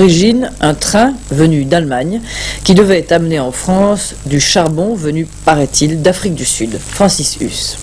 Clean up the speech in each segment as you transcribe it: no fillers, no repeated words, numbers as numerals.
Origine, un train venu d'Allemagne qui devait amener en France du charbon venu, paraît-il, d'Afrique du Sud. Francis Huss.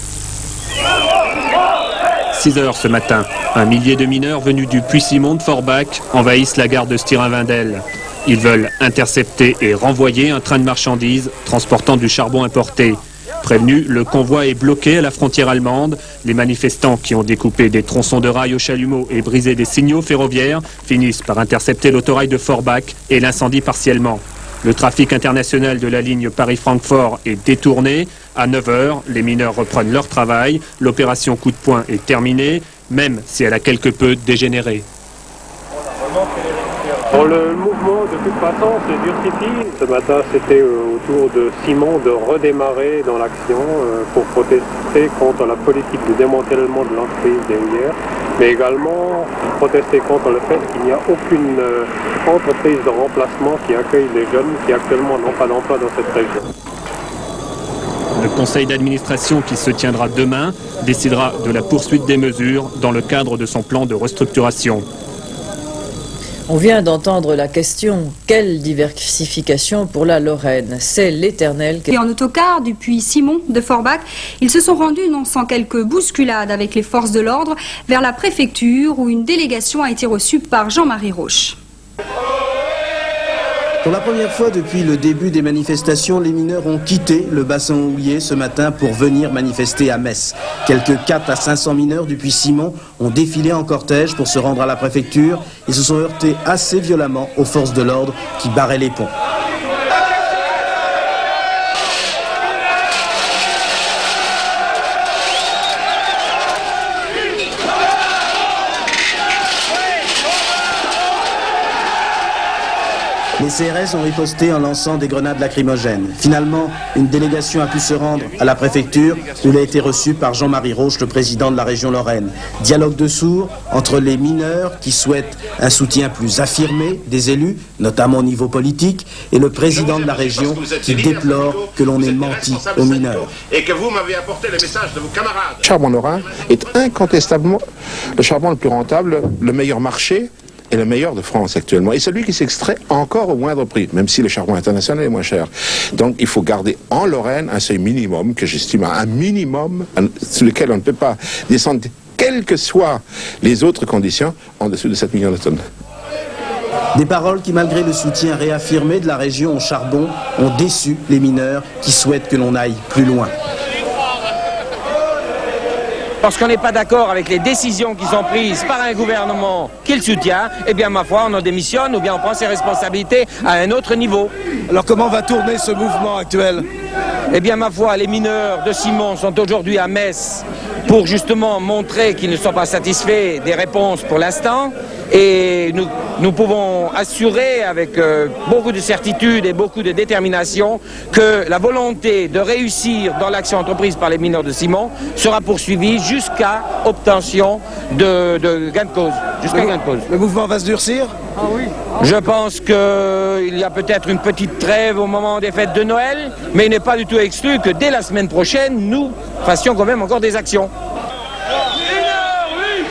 6 heures ce matin, un millier de mineurs venus du Puy-Simon de Forbach envahissent la gare de Stirin-Wendel. Ils veulent intercepter et renvoyer un train de marchandises transportant du charbon importé. Prévenu, le convoi est bloqué à la frontière allemande. Les manifestants qui ont découpé des tronçons de rails au chalumeau et brisé des signaux ferroviaires finissent par intercepter l'autorail de Forbach et l'incendie partiellement. Le trafic international de la ligne Paris-Francfort est détourné. À 9 h, les mineurs reprennent leur travail. L'opération coup de poing est terminée, même si elle a quelque peu dégénéré. Bon, le mouvement, de toute façon, se durcifie. Ce matin, c'était au tour de Simon de redémarrer dans l'action pour protester contre la politique de démantèlement de l'entreprise des houillères, mais également protester contre le fait qu'il n'y a aucune entreprise de remplacement qui accueille les jeunes qui actuellement n'ont pas d'emploi dans cette région. Le conseil d'administration qui se tiendra demain décidera de la poursuite des mesures dans le cadre de son plan de restructuration. On vient d'entendre la question, quelle diversification pour la Lorraine? C'est l'éternel... Et en autocar du Puy-Simon de Forbach, ils se sont rendus, non sans quelques bousculades avec les forces de l'ordre, vers la préfecture où une délégation a été reçue par Jean-Marie Roche. Pour la première fois depuis le début des manifestations, les mineurs ont quitté le bassin houiller ce matin pour venir manifester à Metz. Quelques 400 à 500 mineurs du Puy-Simon ont défilé en cortège pour se rendre à la préfecture et se sont heurtés assez violemment aux forces de l'ordre qui barraient les ponts. Les CRS ont riposté en lançant des grenades lacrymogènes. Finalement, une délégation a pu se rendre à la préfecture où elle a été reçue par Jean-Marie Roche, le président de la région Lorraine. Dialogue de sourds entre les mineurs qui souhaitent un soutien plus affirmé des élus, notamment au niveau politique, et le président de la région qui déplore que l'on ait menti aux mineurs. Et que vous m'avez apporté le message de vos camarades. Le charbon lorrain est incontestablement le charbon le plus rentable, le meilleur marché est le meilleur de France actuellement. Et celui qui s'extrait encore au moindre prix, même si le charbon international est moins cher. Donc il faut garder en Lorraine un seuil minimum, que j'estime à un minimum, sur lequel on ne peut pas descendre, quelles que soient les autres conditions, en dessous de 7 millions de tonnes. Des paroles qui, malgré le soutien réaffirmé de la région au charbon, ont déçu les mineurs qui souhaitent que l'on aille plus loin. Lorsqu'on n'est pas d'accord avec les décisions qui sont prises par un gouvernement qu'il soutient, eh bien ma foi on en démissionne ou bien on prend ses responsabilités à un autre niveau. Alors comment va tourner ce mouvement actuel? Eh bien ma foi, les mineurs de Simon sont aujourd'hui à Metz pour justement montrer qu'ils ne sont pas satisfaits des réponses pour l'instant. Et nous pouvons assurer avec beaucoup de certitude et beaucoup de détermination que la volonté de réussir dans l'action entreprise par les mineurs de Simon sera poursuivie jusqu'à obtention de gain de cause. Jusqu'à gain de cause. Le mouvement va se durcir? Ah oui. Je pense qu'il y a peut-être une petite trêve au moment des fêtes de Noël, mais il n'est pas du tout exclu que dès la semaine prochaine, nous fassions quand même encore des actions.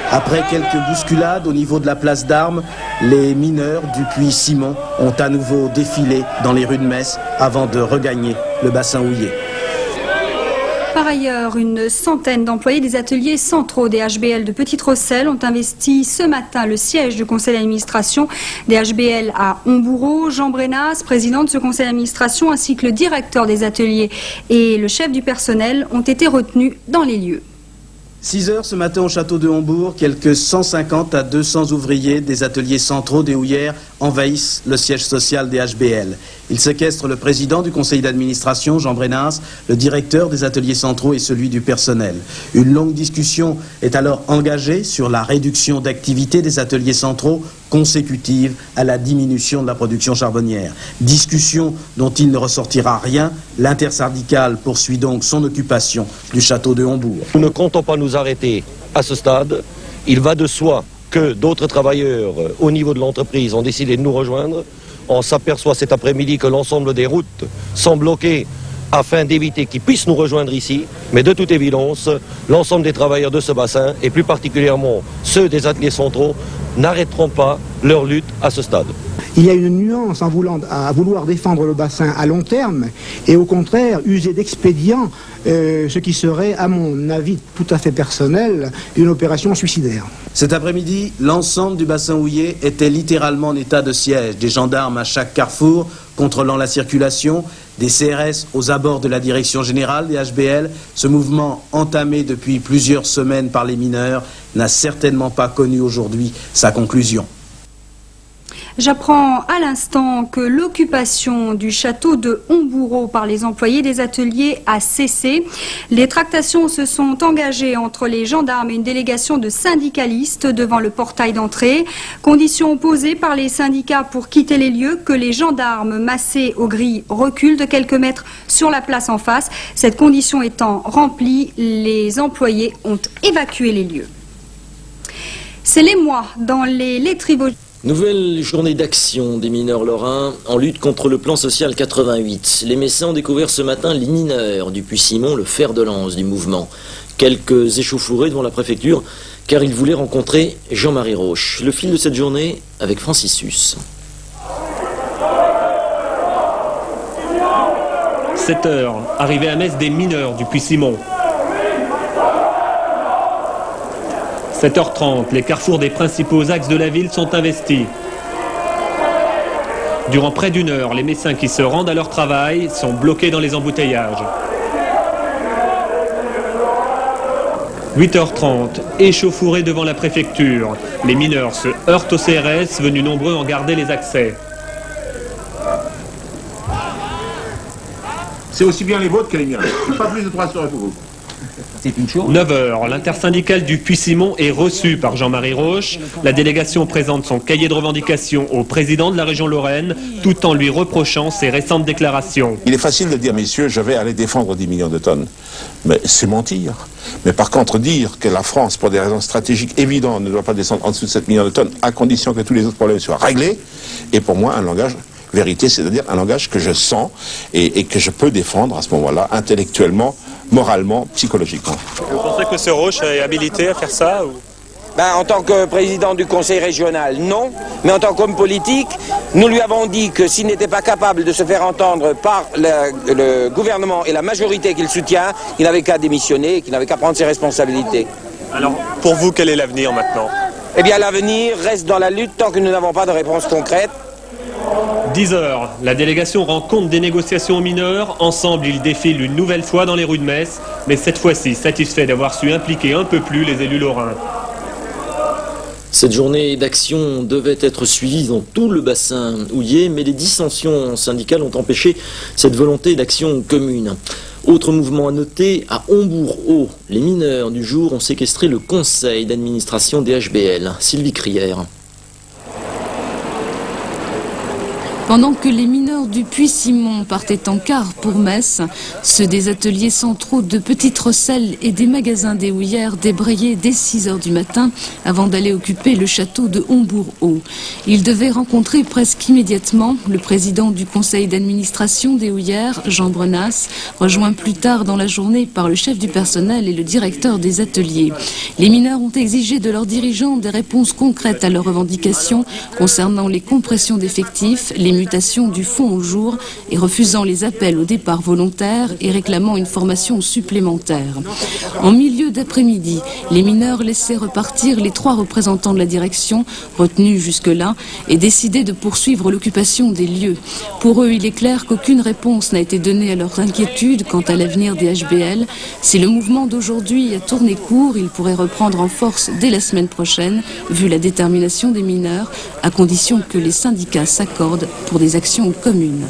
Après quelques bousculades au niveau de la place d'Armes, les mineurs du Puy-Simon ont à nouveau défilé dans les rues de Metz avant de regagner le bassin houiller. Par ailleurs, une centaine d'employés des ateliers centraux des HBL de Petite-Rosselle ont investi ce matin le siège du conseil d'administration des HBL à Homboureau. Jean Brenas, président de ce conseil d'administration, ainsi que le directeur des ateliers et le chef du personnel ont été retenus dans les lieux. 6 heures ce matin au château de Hombourg, quelques 150 à 200 ouvriers des ateliers centraux des houillères envahissent le siège social des HBL. Ils séquestrent le président du conseil d'administration, Jean Brenas, le directeur des ateliers centraux et celui du personnel. Une longue discussion est alors engagée sur la réduction d'activité des ateliers centraux consécutive à la diminution de la production charbonnière. Discussion dont il ne ressortira rien. L'intersyndicale poursuit donc son occupation du château de Hombourg. Nous ne comptons pas nous arrêter à ce stade. Il va de soi que d'autres travailleurs au niveau de l'entreprise ont décidé de nous rejoindre. On s'aperçoit cet après-midi que l'ensemble des routes sont bloquées afin d'éviter qu'ils puissent nous rejoindre ici. Mais de toute évidence, l'ensemble des travailleurs de ce bassin, et plus particulièrement ceux des ateliers centraux, n'arrêteront pas leur lutte à ce stade. Il y a une nuance à vouloir défendre le bassin à long terme et au contraire user d'expédients, ce qui serait, à mon avis tout à fait personnel, une opération suicidaire. Cet après-midi, l'ensemble du bassin houiller était littéralement en état de siège. Des gendarmes à chaque carrefour contrôlant la circulation, des CRS aux abords de la direction générale des HBL. Ce mouvement, entamé depuis plusieurs semaines par les mineurs, n'a certainement pas connu aujourd'hui sa conclusion. J'apprends à l'instant que l'occupation du château de Homboureau par les employés des ateliers a cessé. Les tractations se sont engagées entre les gendarmes et une délégation de syndicalistes devant le portail d'entrée. Condition posée par les syndicats pour quitter les lieux, que les gendarmes massés aux grilles reculent de quelques mètres sur la place en face. Cette condition étant remplie, les employés ont évacué les lieux. C'est l'émoi dans les Lettrivaux. Nouvelle journée d'action des mineurs lorrains en lutte contre le plan social 88. Les Messins ont découvert ce matin les mineurs du Puy-Simon, le fer de lance du mouvement. Quelques échauffourés devant la préfecture car ils voulaient rencontrer Jean-Marie Roche. Le fil de cette journée avec Francis Susse. 7 heures, arrivée à Metz des mineurs du Puy-Simon. 7h30, les carrefours des principaux axes de la ville sont investis. Durant près d'une heure, les Messins qui se rendent à leur travail sont bloqués dans les embouteillages. 8h30, échauffourés devant la préfecture. Les mineurs se heurtent au CRS, venus nombreux en garder les accès. C'est aussi bien les vôtres que les miens. Pas plus de 3 soirées pour vous. 9h, l'intersyndicale du Puy-Simon est reçue par Jean-Marie Roche. La délégation présente son cahier de revendications au président de la région Lorraine, tout en lui reprochant ses récentes déclarations. Il est facile de dire, messieurs, je vais aller défendre 10 millions de tonnes. Mais c'est mentir. Mais par contre, dire que la France, pour des raisons stratégiques évidentes, ne doit pas descendre en dessous de 7 millions de tonnes, à condition que tous les autres problèmes soient réglés, est pour moi un langage vérité, c'est-à-dire un langage que je sens et que je peux défendre à ce moment-là, intellectuellement, moralement, psychologiquement. Vous pensez que ce Roche est habilité à faire ça ou... En tant que président du conseil régional, non. Mais en tant qu'homme politique, nous lui avons dit que s'il n'était pas capable de se faire entendre par le gouvernement et la majorité qu'il soutient, il n'avait qu'à démissionner et qu'il n'avait qu'à prendre ses responsabilités. Alors, pour vous, quel est l'avenir maintenant? Eh bien, l'avenir reste dans la lutte tant que nous n'avons pas de réponse concrète. 10h, la délégation rend compte des négociations aux mineurs. Ensemble, ils défilent une nouvelle fois dans les rues de Metz, mais cette fois-ci satisfait d'avoir su impliquer un peu plus les élus lorrains. Cette journée d'action devait être suivie dans tout le bassin houiller, mais les dissensions syndicales ont empêché cette volonté d'action commune. Autre mouvement à noter, à Homboureau, les mineurs du jour ont séquestré le conseil d'administration des HBL. Sylvie Crière. Pendant que les mineurs du Puy-Simon partaient en car pour Metz, ceux des ateliers centraux de Petite Rosselle et des magasins des houillères débrayaient dès 6 h du matin avant d'aller occuper le château de Homboureau. Ils devaient rencontrer presque immédiatement le président du conseil d'administration des houillères, Jean Brenas, rejoint plus tard dans la journée par le chef du personnel et le directeur des ateliers. Les mineurs ont exigé de leurs dirigeants des réponses concrètes à leurs revendications concernant les compressions d'effectifs, les mutations du fond au jour et refusant les appels au départ volontaire et réclamant une formation supplémentaire. En milieu d'après-midi, les mineurs laissaient repartir les 3 représentants de la direction, retenus jusque-là, et décidaient de poursuivre l'occupation des lieux. Pour eux, il est clair qu'aucune réponse n'a été donnée à leurs inquiétudes quant à l'avenir des HBL. Si le mouvement d'aujourd'hui a tourné court, il pourrait reprendre en force dès la semaine prochaine, vu la détermination des mineurs, à condition que les syndicats s'accordent pour des actions communes.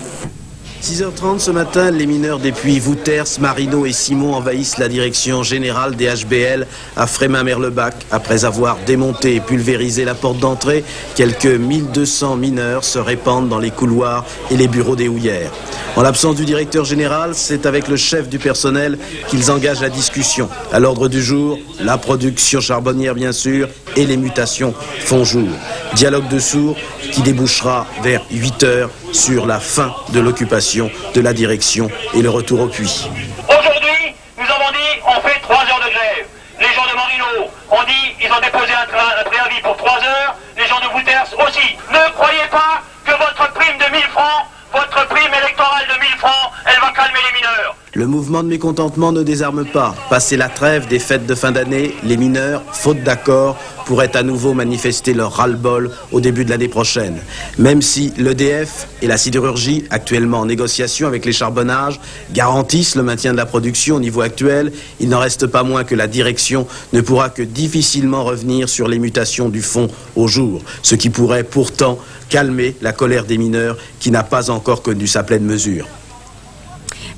6h30 ce matin, les mineurs des puits Vouters, Marino et Simon envahissent la direction générale des HBL à Frémin-Merlebach. Après avoir démonté et pulvérisé la porte d'entrée, quelques 1200 mineurs se répandent dans les couloirs et les bureaux des houillères. En l'absence du directeur général, c'est avec le chef du personnel qu'ils engagent la discussion. À l'ordre du jour, la production charbonnière bien sûr et les mutations font jour. Dialogue de sourds qui débouchera vers 8 h sur la fin de l'occupation liquidation de la direction et le retour au puits. Aujourd'hui, nous avons dit, on fait 3 heures de grève. Les gens de Marino ont dit, ils ont déposé un préavis pour 3 heures. Les gens de Wouters aussi. Ne croyez pas que votre prime de 1000 francs, votre prime électorale de 1000 francs, elle va calmer les mineurs. Le mouvement de mécontentement ne désarme pas. Passé la trêve des fêtes de fin d'année, les mineurs, faute d'accord, pourraient à nouveau manifester leur ras-le-bol au début de l'année prochaine. Même si l'EDF et la sidérurgie, actuellement en négociation avec les charbonnages, garantissent le maintien de la production au niveau actuel, il n'en reste pas moins que la direction ne pourra que difficilement revenir sur les mutations du fond au jour, ce qui pourrait pourtant calmer la colère des mineurs qui n'a pas encore connu sa pleine mesure.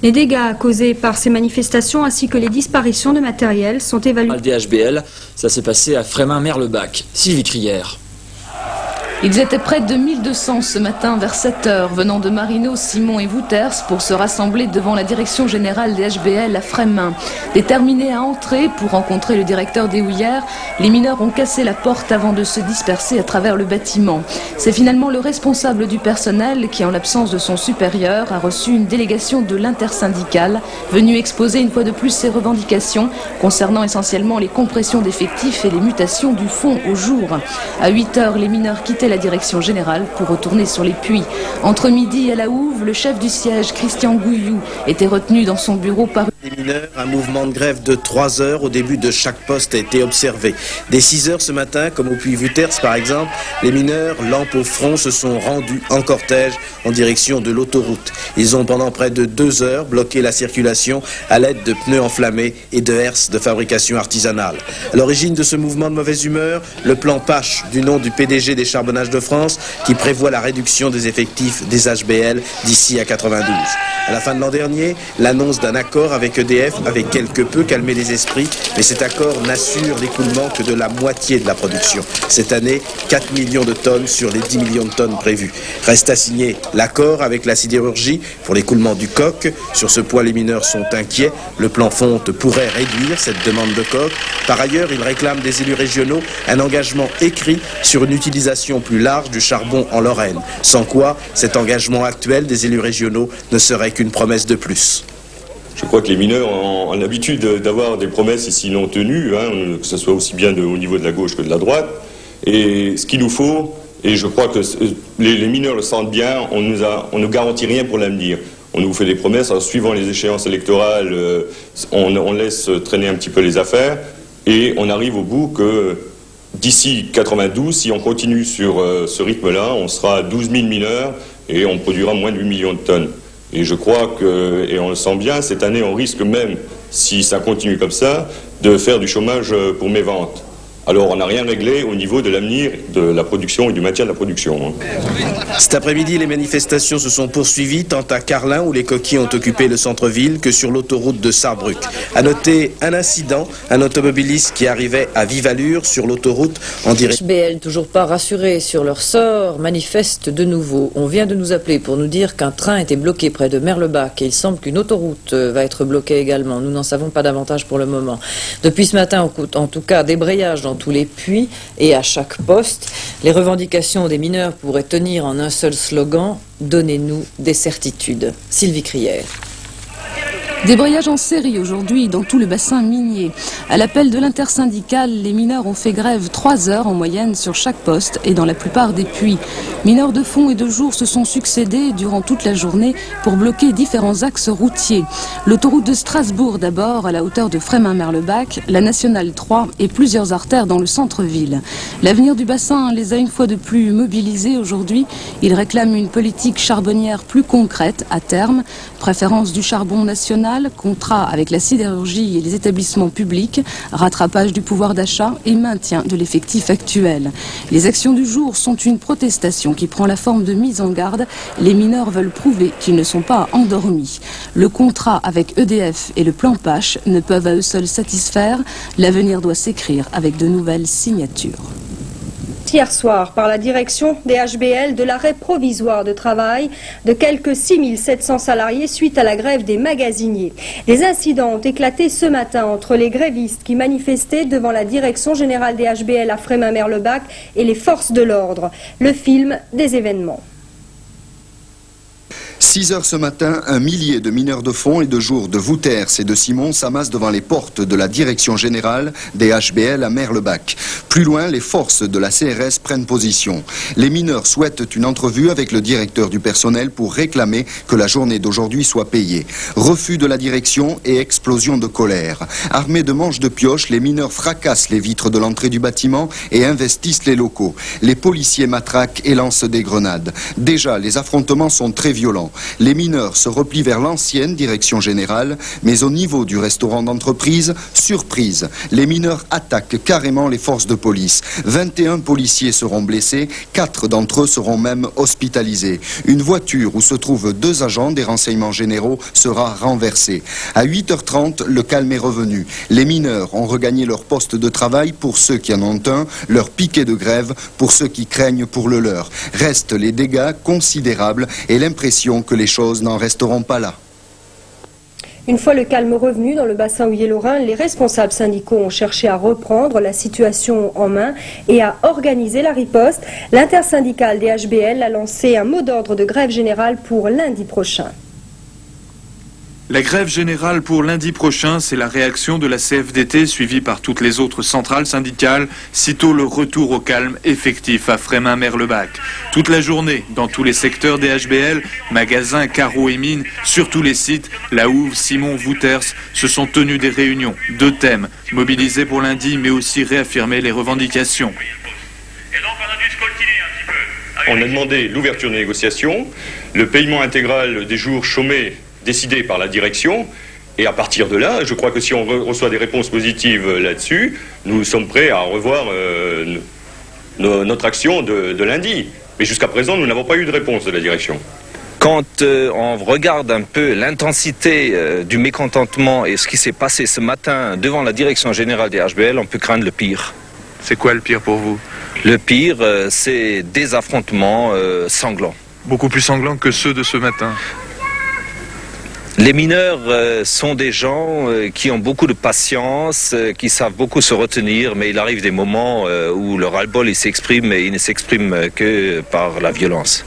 Les dégâts causés par ces manifestations ainsi que les disparitions de matériel sont évalués. Le DHBL, ça s'est passé à Frémin-Merlebac. Sylvie Crière. Ils étaient près de 1200 ce matin vers 7 h, venant de Marino, Simon et Wouters pour se rassembler devant la direction générale des HBL à Frémin. Déterminés à entrer pour rencontrer le directeur des houillères, les mineurs ont cassé la porte avant de se disperser à travers le bâtiment. C'est finalement le responsable du personnel qui, en l'absence de son supérieur, a reçu une délégation de l'intersyndicale venue exposer une fois de plus ses revendications concernant essentiellement les compressions d'effectifs et les mutations du fond au jour. À 8 h, les mineurs quittaient la direction générale pour retourner sur les puits. Entre midi et la houve, le chef du siège, Christian Gouillou, était retenu dans son bureau par... Les mineurs, un mouvement de grève de 3 heures au début de chaque poste a été observé. Dès 6 h ce matin, comme au puits Wouters par exemple, les mineurs, lampes au front, se sont rendus en cortège en direction de l'autoroute. Ils ont pendant près de 2 heures bloqué la circulation à l'aide de pneus enflammés et de herses de fabrication artisanale. À l'origine de ce mouvement de mauvaise humeur, le plan Pache, du nom du PDG des Charbonnages de France, qui prévoit la réduction des effectifs des HBL d'ici à 92. À la fin de l'an dernier, l'annonce d'un accord avec EDF avait quelque peu calmé les esprits, mais cet accord n'assure l'écoulement que de la moitié de la production. Cette année, 4 millions de tonnes sur les 10 millions de tonnes prévues. Reste à signer l'accord avec la sidérurgie pour l'écoulement du coq. Sur ce point, les mineurs sont inquiets. Le plan fonte pourrait réduire cette demande de coq. Par ailleurs, ils réclament des élus régionaux un engagement écrit sur une utilisation plus large du charbon en Lorraine. Sans quoi, cet engagement actuel des élus régionaux ne serait qu'une promesse de plus. Je crois que les mineurs ont l'habitude d'avoir des promesses ici non tenues, que ce soit aussi bien au niveau de la gauche que de la droite. Et ce qu'il nous faut, et je crois que les mineurs le sentent bien, on ne garantit rien pour l'avenir. On nous fait des promesses, alors, suivant les échéances électorales, on laisse traîner un petit peu les affaires, et on arrive au bout que d'ici 92, si on continue sur ce rythme-là, on sera à 12 000 mineurs et on produira moins de 8 millions de tonnes. Et je crois que, et on le sent bien, cette année on risque même, si ça continue comme ça, de faire du chômage pour mes ventes. Alors on n'a rien réglé au niveau de l'avenir de la production et du maintien de la production. Cet après-midi, les manifestations se sont poursuivies tant à Carlin où les coquilles ont occupé le centre-ville que sur l'autoroute de Sarrebruck. À noter un incident, un automobiliste qui arrivait à vive allure sur l'autoroute en direction... HBL, toujours pas rassurés sur leur sort, manifeste de nouveau. On vient de nous appeler pour nous dire qu'un train était bloqué près de Merlebac et il semble qu'une autoroute va être bloquée également. Nous n'en savons pas davantage pour le moment. Depuis ce matin, en tout cas, débrayage dans tous les puits et à chaque poste. Les revendications des mineurs pourraient tenir en un seul slogan: donnez-nous des certitudes. Sylvie Crière. Débrayage en série aujourd'hui dans tout le bassin minier. À l'appel de l'intersyndicale, les mineurs ont fait grève 3 heures en moyenne sur chaque poste et dans la plupart des puits. Mineurs de fond et de jour se sont succédés durant toute la journée pour bloquer différents axes routiers. L'autoroute de Strasbourg d'abord, à la hauteur de Frémin-Merlebac, la nationale 3 et plusieurs artères dans le centre-ville. L'avenir du bassin les a une fois de plus mobilisés aujourd'hui. Ils réclament une politique charbonnière plus concrète à terme, préférence du charbon national, contrat avec la sidérurgie et les établissements publics, rattrapage du pouvoir d'achat et maintien de l'effectif actuel. Les actions du jour sont une protestation qui prend la forme de mise en garde. Les mineurs veulent prouver qu'ils ne sont pas endormis. Le contrat avec EDF et le plan Pache ne peuvent à eux seuls satisfaire. L'avenir doit s'écrire avec de nouvelles signatures. Hier soir, par la direction des HBL, de l'arrêt provisoire de travail de quelques 6700 salariés suite à la grève des magasiniers. Des incidents ont éclaté ce matin entre les grévistes qui manifestaient devant la direction générale des HBL à Frémin-Merlebac et les forces de l'ordre. Le film des événements. 6 heures ce matin, un millier de mineurs de fond et de jour de Vouters et de Simon s'amassent devant les portes de la direction générale des HBL à Merlebach. Plus loin, les forces de la CRS prennent position. Les mineurs souhaitent une entrevue avec le directeur du personnel pour réclamer que la journée d'aujourd'hui soit payée. Refus de la direction et explosion de colère. Armés de manches de pioche, les mineurs fracassent les vitres de l'entrée du bâtiment et investissent les locaux. Les policiers matraquent et lancent des grenades. Déjà, les affrontements sont très violents. Les mineurs se replient vers l'ancienne direction générale, mais au niveau du restaurant d'entreprise, surprise, les mineurs attaquent carrément les forces de police. 21 policiers seront blessés, 4 d'entre eux seront même hospitalisés. Une voiture où se trouvent 2 agents des renseignements généraux sera renversée. À 8h30, le calme est revenu. Les mineurs ont regagné leur poste de travail pour ceux qui en ont un, leur piquet de grève pour ceux qui craignent pour le leur. Restent les dégâts considérables et l'impression que les choses n'en resteront pas là. Une fois le calme revenu dans le bassin houiller-lorrain, les responsables syndicaux ont cherché à reprendre la situation en main et à organiser la riposte. L'intersyndicale des HBL a lancé un mot d'ordre de grève générale pour lundi prochain. La grève générale pour lundi prochain, c'est la réaction de la CFDT suivie par toutes les autres centrales syndicales, sitôt le retour au calme effectif à Frémin-Merlebach. Toute la journée, dans tous les secteurs des HBL, magasins, carreaux et mines, sur tous les sites, La Houve, Simon, Vouters, se sont tenus des réunions. 2 thèmes, mobilisés pour lundi, mais aussi réaffirmer les revendications. On a demandé l'ouverture des négociations, le paiement intégral des jours chômés décidé par la direction, et à partir de là, je crois que si on reçoit des réponses positives là-dessus, nous sommes prêts à revoir notre action de lundi. Mais jusqu'à présent, nous n'avons pas eu de réponse de la direction. Quand on regarde un peu l'intensité du mécontentement et ce qui s'est passé ce matin devant la direction générale des HBL, on peut craindre le pire. C'est quoi le pire pour vous? Le pire, c'est des affrontements sanglants. Beaucoup plus sanglants que ceux de ce matin. Les mineurs sont des gens qui ont beaucoup de patience, qui savent beaucoup se retenir, mais il arrive des moments où le ras-le-bol s'exprime et il ne s'exprime que par la violence.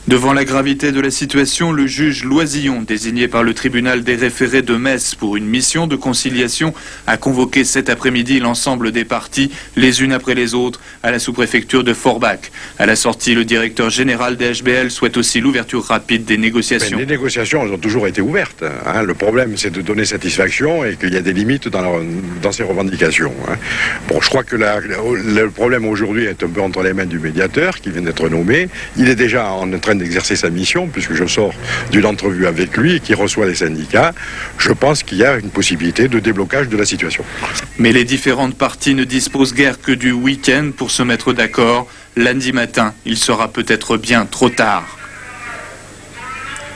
Devant la gravité de la situation, le juge Loisillon, désigné par le tribunal des référés de Metz pour une mission de conciliation, a convoqué cet après-midi l'ensemble des parties, les unes après les autres, à la sous-préfecture de Forbach. À la sortie, le directeur général des HBL souhaite aussi l'ouverture rapide des négociations. Les négociations ont toujours été ouvertes. Hein. Le problème, c'est de donner satisfaction et qu'il y a des limites dans ces revendications. Hein. Bon, je crois que le problème aujourd'hui est un peu entre les mains du médiateur qui vient d'être nommé. Il est déjà en train d'exercer sa mission, puisque je sors d'une entrevue avec lui qui reçoit les syndicats. Je pense qu'il y a une possibilité de déblocage de la situation. Mais les différentes parties ne disposent guère que du week-end pour se mettre d'accord. Lundi matin, il sera peut-être bien trop tard.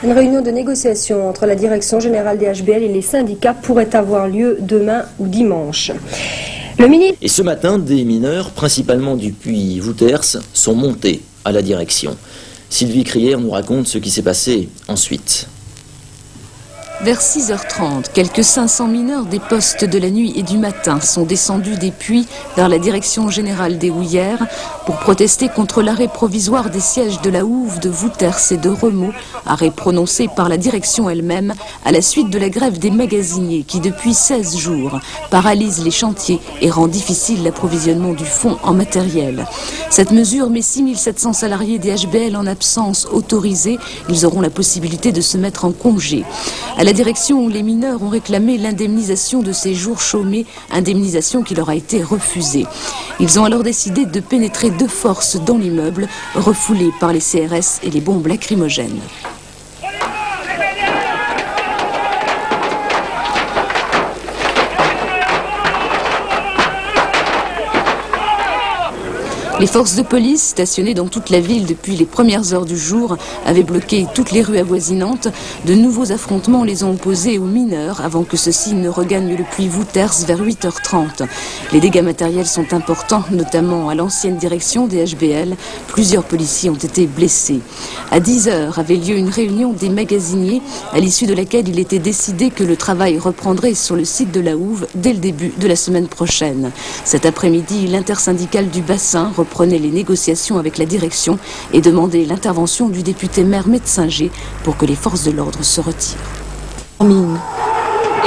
Une réunion de négociation entre la direction générale des HBL et les syndicats pourrait avoir lieu demain ou dimanche. Et ce matin, des mineurs, principalement du puits Vouters, sont montés à la direction. Sylvie Crière nous raconte ce qui s'est passé ensuite. Vers 6h30, quelques 500 mineurs des postes de la nuit et du matin sont descendus des puits vers la direction générale des houillères pour protester contre l'arrêt provisoire des sièges de la Houve, de Vouters et de Remaux, arrêt prononcé par la direction elle-même à la suite de la grève des magasiniers qui depuis 16 jours paralyse les chantiers et rend difficile l'approvisionnement du fonds en matériel. Cette mesure met 6700 salariés des HBL en absence autorisée. Ils auront la possibilité de se mettre en congé. À la direction, les mineurs ont réclamé l'indemnisation de ces jours chômés, indemnisation qui leur a été refusée. Ils ont alors décidé de pénétrer de force dans l'immeuble, refoulés par les CRS et les bombes lacrymogènes. Les forces de police, stationnées dans toute la ville depuis les premières heures du jour, avaient bloqué toutes les rues avoisinantes. De nouveaux affrontements les ont opposés aux mineurs avant que ceux-ci ne regagnent le puits Vouters vers 8h30. Les dégâts matériels sont importants, notamment à l'ancienne direction des HBL. Plusieurs policiers ont été blessés. À 10h avait lieu une réunion des magasiniers, à l'issue de laquelle il était décidé que le travail reprendrait sur le site de la Houve dès le début de la semaine prochaine. Cet après-midi, l'intersyndicale du bassin reprend reprenait les négociations avec la direction et demandait l'intervention du député maire Metzinger pour que les forces de l'ordre se retirent.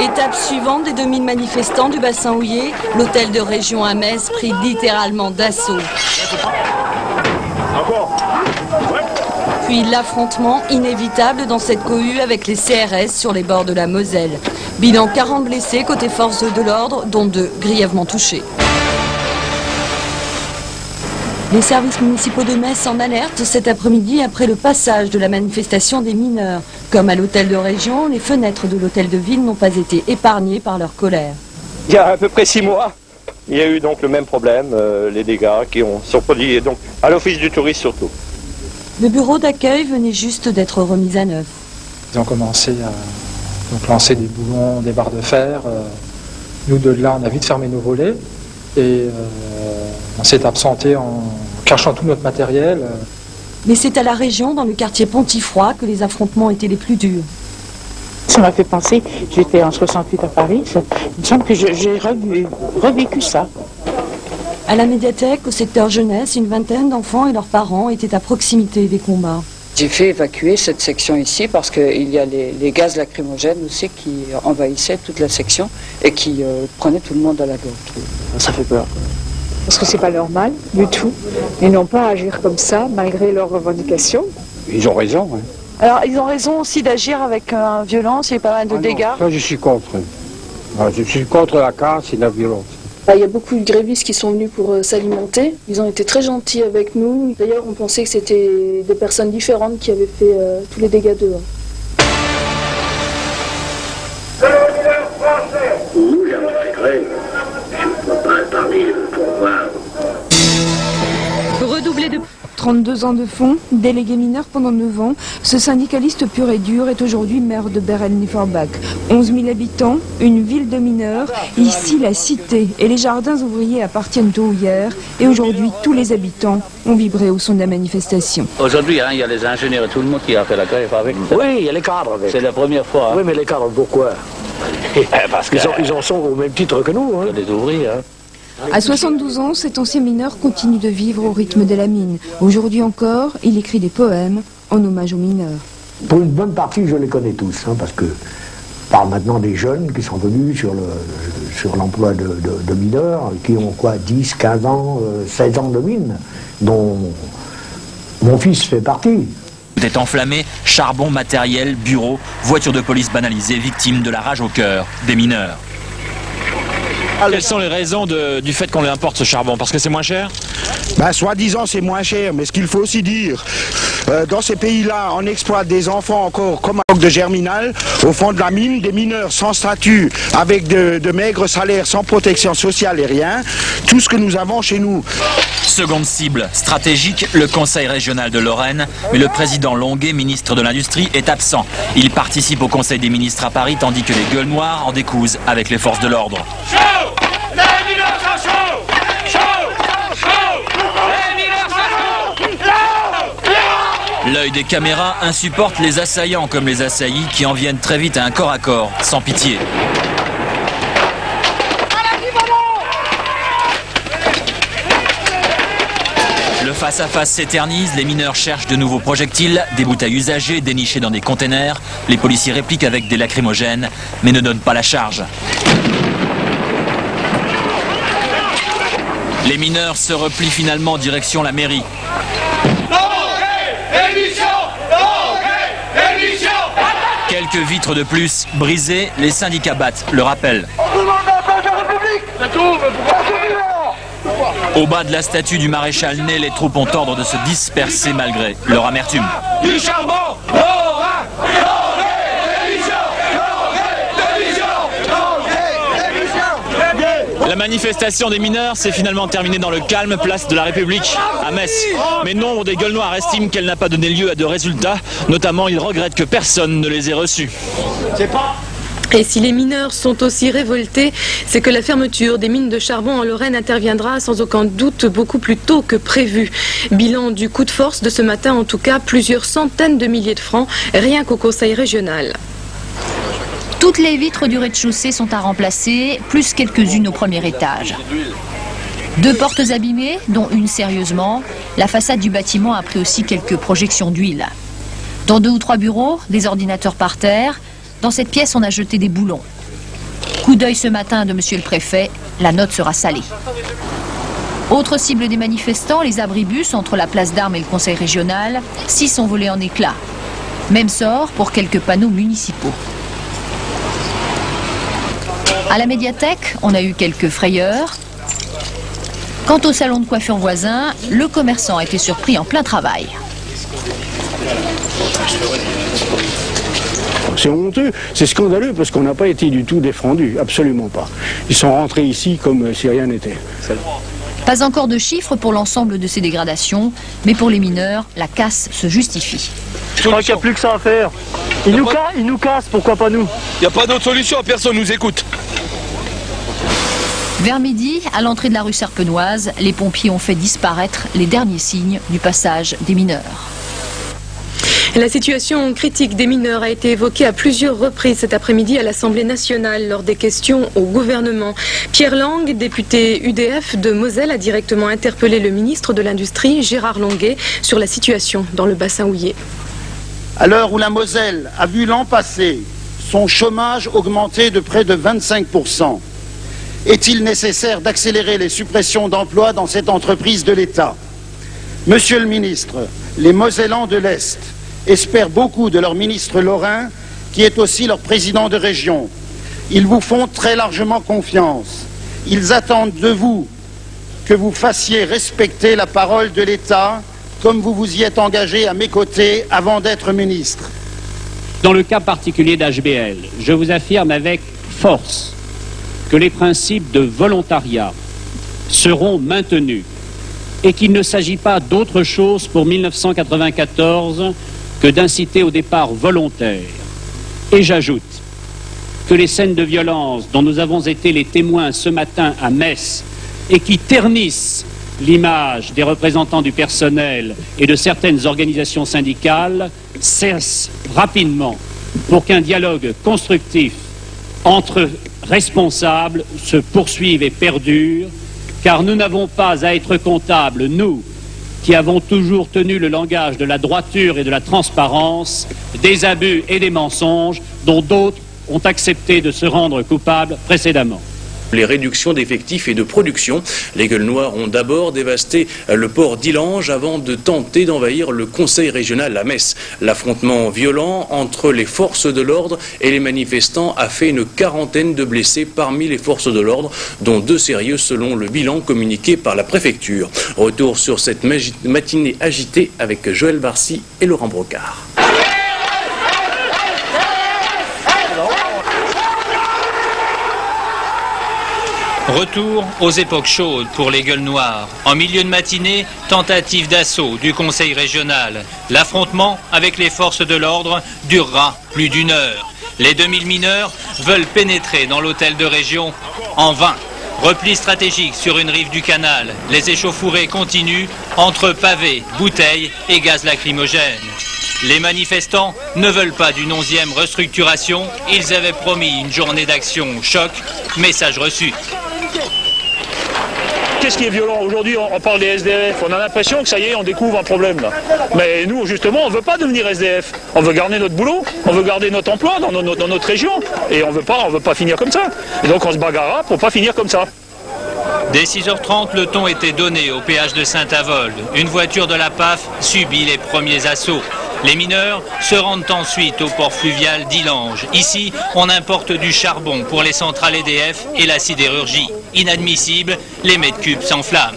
Étape suivante des 2000 manifestants du bassin houillé, l'hôtel de région à Metz pris littéralement d'assaut. Puis l'affrontement inévitable dans cette cohue avec les CRS sur les bords de la Moselle. Bilan 40 blessés côté forces de l'ordre, dont 2 grièvement touchés. Les services municipaux de Metz en alerte cet après-midi après le passage de la manifestation des mineurs. Comme à l'hôtel de région, les fenêtres de l'hôtel de ville n'ont pas été épargnées par leur colère. Il y a à peu près 6 mois, il y a eu donc le même problème, les dégâts qui sont produits, donc à l'office du tourisme surtout. Le bureau d'accueil venait juste d'être remis à neuf. Ils ont commencé à lancer des boulons, des barres de fer. Nous, de là, on a vite fermé nos volets et on s'est absenté en cachant tout notre matériel. Mais c'est à la région, dans le quartier Pontifroy, que les affrontements étaient les plus durs. Ça m'a fait penser, j'étais en 68 à Paris, il me semble que j'ai revécu ça. À la médiathèque, au secteur jeunesse, une vingtaine d'enfants et leurs parents étaient à proximité des combats. J'ai fait évacuer cette section ici parce qu'il y a les gaz lacrymogènes aussi qui envahissaient toute la section et qui prenaient tout le monde à la gorge. Ça fait peur. Parce que c'est pas normal du tout. Ils n'ont pas à agir comme ça malgré leurs revendications. Ils ont raison. Hein. Alors ils ont raison aussi d'agir avec violence, il y a pas mal de dégâts. Ça je suis contre. Je suis contre la casse et la violence. Il y a beaucoup de grévistes qui sont venus pour s'alimenter. Ils ont été très gentils avec nous. D'ailleurs, on pensait que c'était des personnes différentes qui avaient fait tous les dégâts dehors. Nous, j'avais fait grève. Je ne peux pas parler pour voir. Redoublé de 32 ans de fond, délégué mineur pendant 9 ans, ce syndicaliste pur et dur est aujourd'hui maire de Bérel-Forbach. 11 000 habitants, une ville de mineurs, ici la cité et les jardins ouvriers appartiennent aux houillères et aujourd'hui tous les habitants ont vibré au son de la manifestation. Aujourd'hui, il y a les ingénieurs et tout le monde qui a fait la grève avec. Oui, il y a les cadres avec. C'est la première fois. Oui, mais les cadres, pourquoi? Parce qu'ils en sont au même titre que nous. Hein. Les ouvriers, hein. À 72 ans, cet ancien mineur continue de vivre au rythme de la mine. Aujourd'hui encore, il écrit des poèmes en hommage aux mineurs. Pour une bonne partie, je les connais tous, hein, parce que je parle maintenant des jeunes qui sont venus sur l'emploi de mineurs, qui ont quoi, 10, 15 ans, 16 ans de mine, dont mon fils fait partie. Tout est enflammé, charbon, matériel, bureau, voiture de police banalisée, victime de la rage au cœur des mineurs. Quelles sont les raisons du fait qu'on importe ce charbon? Parce que c'est moins cher? Soi-disant c'est moins cher, mais ce qu'il faut aussi dire, dans ces pays-là, on exploite des enfants encore comme un bloc de germinal, au fond de la mine, des mineurs sans statut, avec de maigres salaires, sans protection sociale et rien, tout ce que nous avons chez nous. Seconde cible stratégique, le Conseil régional de Lorraine, mais le président Longuet, ministre de l'Industrie, est absent. Il participe au Conseil des ministres à Paris, tandis que les gueules noires en décousent avec les forces de l'ordre. L'œil des caméras insupporte les assaillants comme les assaillis qui en viennent très vite à un corps à corps, sans pitié. Le face-à-face s'éternise, les mineurs cherchent de nouveaux projectiles, des bouteilles usagées dénichées dans des containers. Les policiers répliquent avec des lacrymogènes, mais ne donnent pas la charge. Les mineurs se replient finalement en direction la mairie. Quelques vitres de plus brisées, les syndicats battent le rappel. Au bas de la statue du maréchal Ney, les troupes ont ordre de se disperser malgré leur amertume. Du charbon, La manifestation des mineurs s'est finalement terminée dans le calme, place de la République à Metz. Mais nombre des gueules noires estiment qu'elle n'a pas donné lieu à de résultats. Notamment, ils regrettent que personne ne les ait reçus. Et si les mineurs sont aussi révoltés, c'est que la fermeture des mines de charbon en Lorraine interviendra sans aucun doute beaucoup plus tôt que prévu. Bilan du coup de force de ce matin, en tout cas, plusieurs centaines de milliers de francs, rien qu'au Conseil régional. Toutes les vitres du rez-de-chaussée sont à remplacer, plus quelques-unes au premier étage. 2 portes abîmées, dont une sérieusement. La façade du bâtiment a pris aussi quelques projections d'huile. Dans 2 ou 3 bureaux, des ordinateurs par terre. Dans cette pièce, on a jeté des boulons. Coup d'œil ce matin de monsieur le préfet, la note sera salée. Autre cible des manifestants, les abribus entre la place d'Armes et le conseil régional. 6 sont volés en éclats. Même sort pour quelques panneaux municipaux. À la médiathèque, on a eu quelques frayeurs. Quant au salon de coiffure voisin, le commerçant a été surpris en plein travail. C'est honteux, c'est scandaleux parce qu'on n'a pas été du tout défendus, absolument pas. Ils sont rentrés ici comme si rien n'était. Pas encore de chiffres pour l'ensemble de ces dégradations, mais pour les mineurs, la casse se justifie. Je crois qu'il n'y a plus que ça à faire. Ils nous cassent, pourquoi pas nous? Il n'y a pas d'autre solution, personne nous écoute. Vers midi, à l'entrée de la rue Serpenoise, les pompiers ont fait disparaître les derniers signes du passage des mineurs. La situation critique des mineurs a été évoquée à plusieurs reprises cet après-midi à l'Assemblée nationale lors des questions au gouvernement. Pierre Lang, député UDF de Moselle, a directement interpellé le ministre de l'Industrie, Gérard Longuet, sur la situation dans le bassin houiller. À l'heure où la Moselle a vu l'an passé son chômage augmenter de près de 25%, est-il nécessaire d'accélérer les suppressions d'emplois dans cette entreprise de l'État? Monsieur le ministre, les Mosellans de l'Est espèrent beaucoup de leur ministre lorrain, qui est aussi leur président de région. Ils vous font très largement confiance. Ils attendent de vous que vous fassiez respecter la parole de l'État, comme vous vous y êtes engagé à mes côtés avant d'être ministre. Dans le cas particulier d'HBL, je vous affirme avec force que les principes de volontariat seront maintenus et qu'il ne s'agit pas d'autre chose pour 1994 que d'inciter au départ volontaire. Et j'ajoute que les scènes de violence dont nous avons été les témoins ce matin à Metz et qui ternissent l'image des représentants du personnel et de certaines organisations syndicales cessent rapidement pour qu'un dialogue constructif entre responsables se poursuive et perdure, car nous n'avons pas à être comptables, nous, qui avons toujours tenu le langage de la droiture et de la transparence, des abus et des mensonges dont d'autres ont accepté de se rendre coupables précédemment. Les réductions d'effectifs et de production. Les Gueules Noires ont d'abord dévasté le port d'Illange avant de tenter d'envahir le conseil régional à Metz. L'affrontement violent entre les forces de l'ordre et les manifestants a fait une quarantaine de blessés parmi les forces de l'ordre, dont 2 sérieux selon le bilan communiqué par la préfecture. Retour sur cette matinée agitée avec Joël Barcy et Laurent Brocard. Retour aux époques chaudes pour les Gueules Noires. En milieu de matinée, tentative d'assaut du conseil régional. L'affrontement avec les forces de l'ordre durera plus d'1 heure. Les 2000 mineurs veulent pénétrer dans l'hôtel de région en vain. Repli stratégique sur une rive du canal. Les échauffourées continuent entre pavés, bouteilles et gaz lacrymogène. Les manifestants ne veulent pas d'une 11e restructuration. Ils avaient promis une journée d'action choc. Message reçu. Qu'est-ce qui est violent? Aujourd'hui, on parle des SDF. On a l'impression que ça y est, on découvre un problème là. Mais nous, justement, on ne veut pas devenir SDF. On veut garder notre boulot, on veut garder notre emploi dans notre région. Et on veut pas finir comme ça. Et donc on se bagarrera pour pas finir comme ça. Dès 6h30, le ton était donné au péage de Saint-Avold. Une voiture de la PAF subit les premiers assauts. Les mineurs se rendent ensuite au port fluvial d'Illange. Ici, on importe du charbon pour les centrales EDF et la sidérurgie. Inadmissible, les mètres cubes s'enflamment.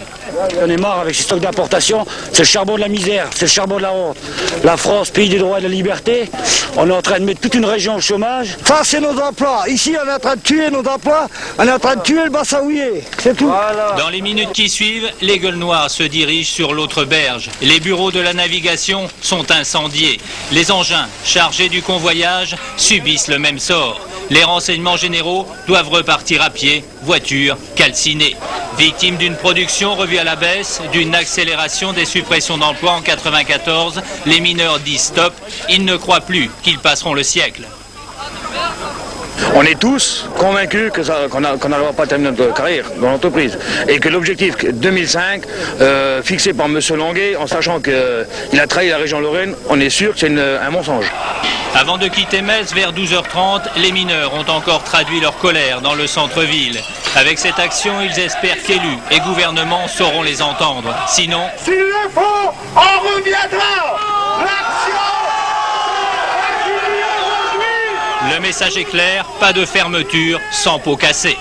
On est marre avec ces stocks d'importation, c'est le charbon de la misère, c'est le charbon de la honte. La France, pays des droits et de la liberté, on est en train de mettre toute une région au chômage. Ça, c'est nos emplois. Ici, on est en train de tuer nos emplois, on est en train de tuer le bassin houiller, c'est tout. Voilà. Dans les minutes qui suivent, les Gueules Noires se dirigent sur l'autre berge. Les bureaux de la navigation sont incendiés. Les engins chargés du convoyage subissent le même sort. Les renseignements généraux doivent repartir à pied, voitures calcinées. Victimes d'une production revue à la baisse, d'une accélération des suppressions d'emplois en 1994, les mineurs disent stop, ils ne croient plus qu'ils passeront le siècle. On est tous convaincus qu'on n'allera pas terminer notre carrière dans l'entreprise et que l'objectif 2005 fixé par M. Longuet, en sachant qu'il a trahi la région Lorraine, on est sûr que c'est un mensonge. Avant de quitter Metz vers 12h30, les mineurs ont encore traduit leur colère dans le centre-ville. Avec cette action, ils espèrent qu'élus et gouvernements sauront les entendre. Sinon... S'il le faut, on reviendra. L'action. Le message est clair, pas de fermeture sans pot cassé.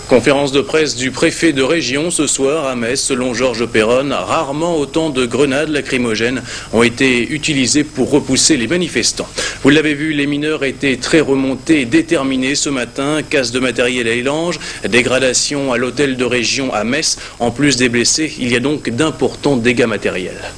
Conférence de presse du préfet de région ce soir à Metz. Selon Georges Perronne, rarement autant de grenades lacrymogènes ont été utilisées pour repousser les manifestants. Vous l'avez vu, les mineurs étaient très remontés et déterminés ce matin. Casse de matériel à Élange, dégradation à l'hôtel de région à Metz. En plus des blessés, il y a donc d'importants dégâts matériels.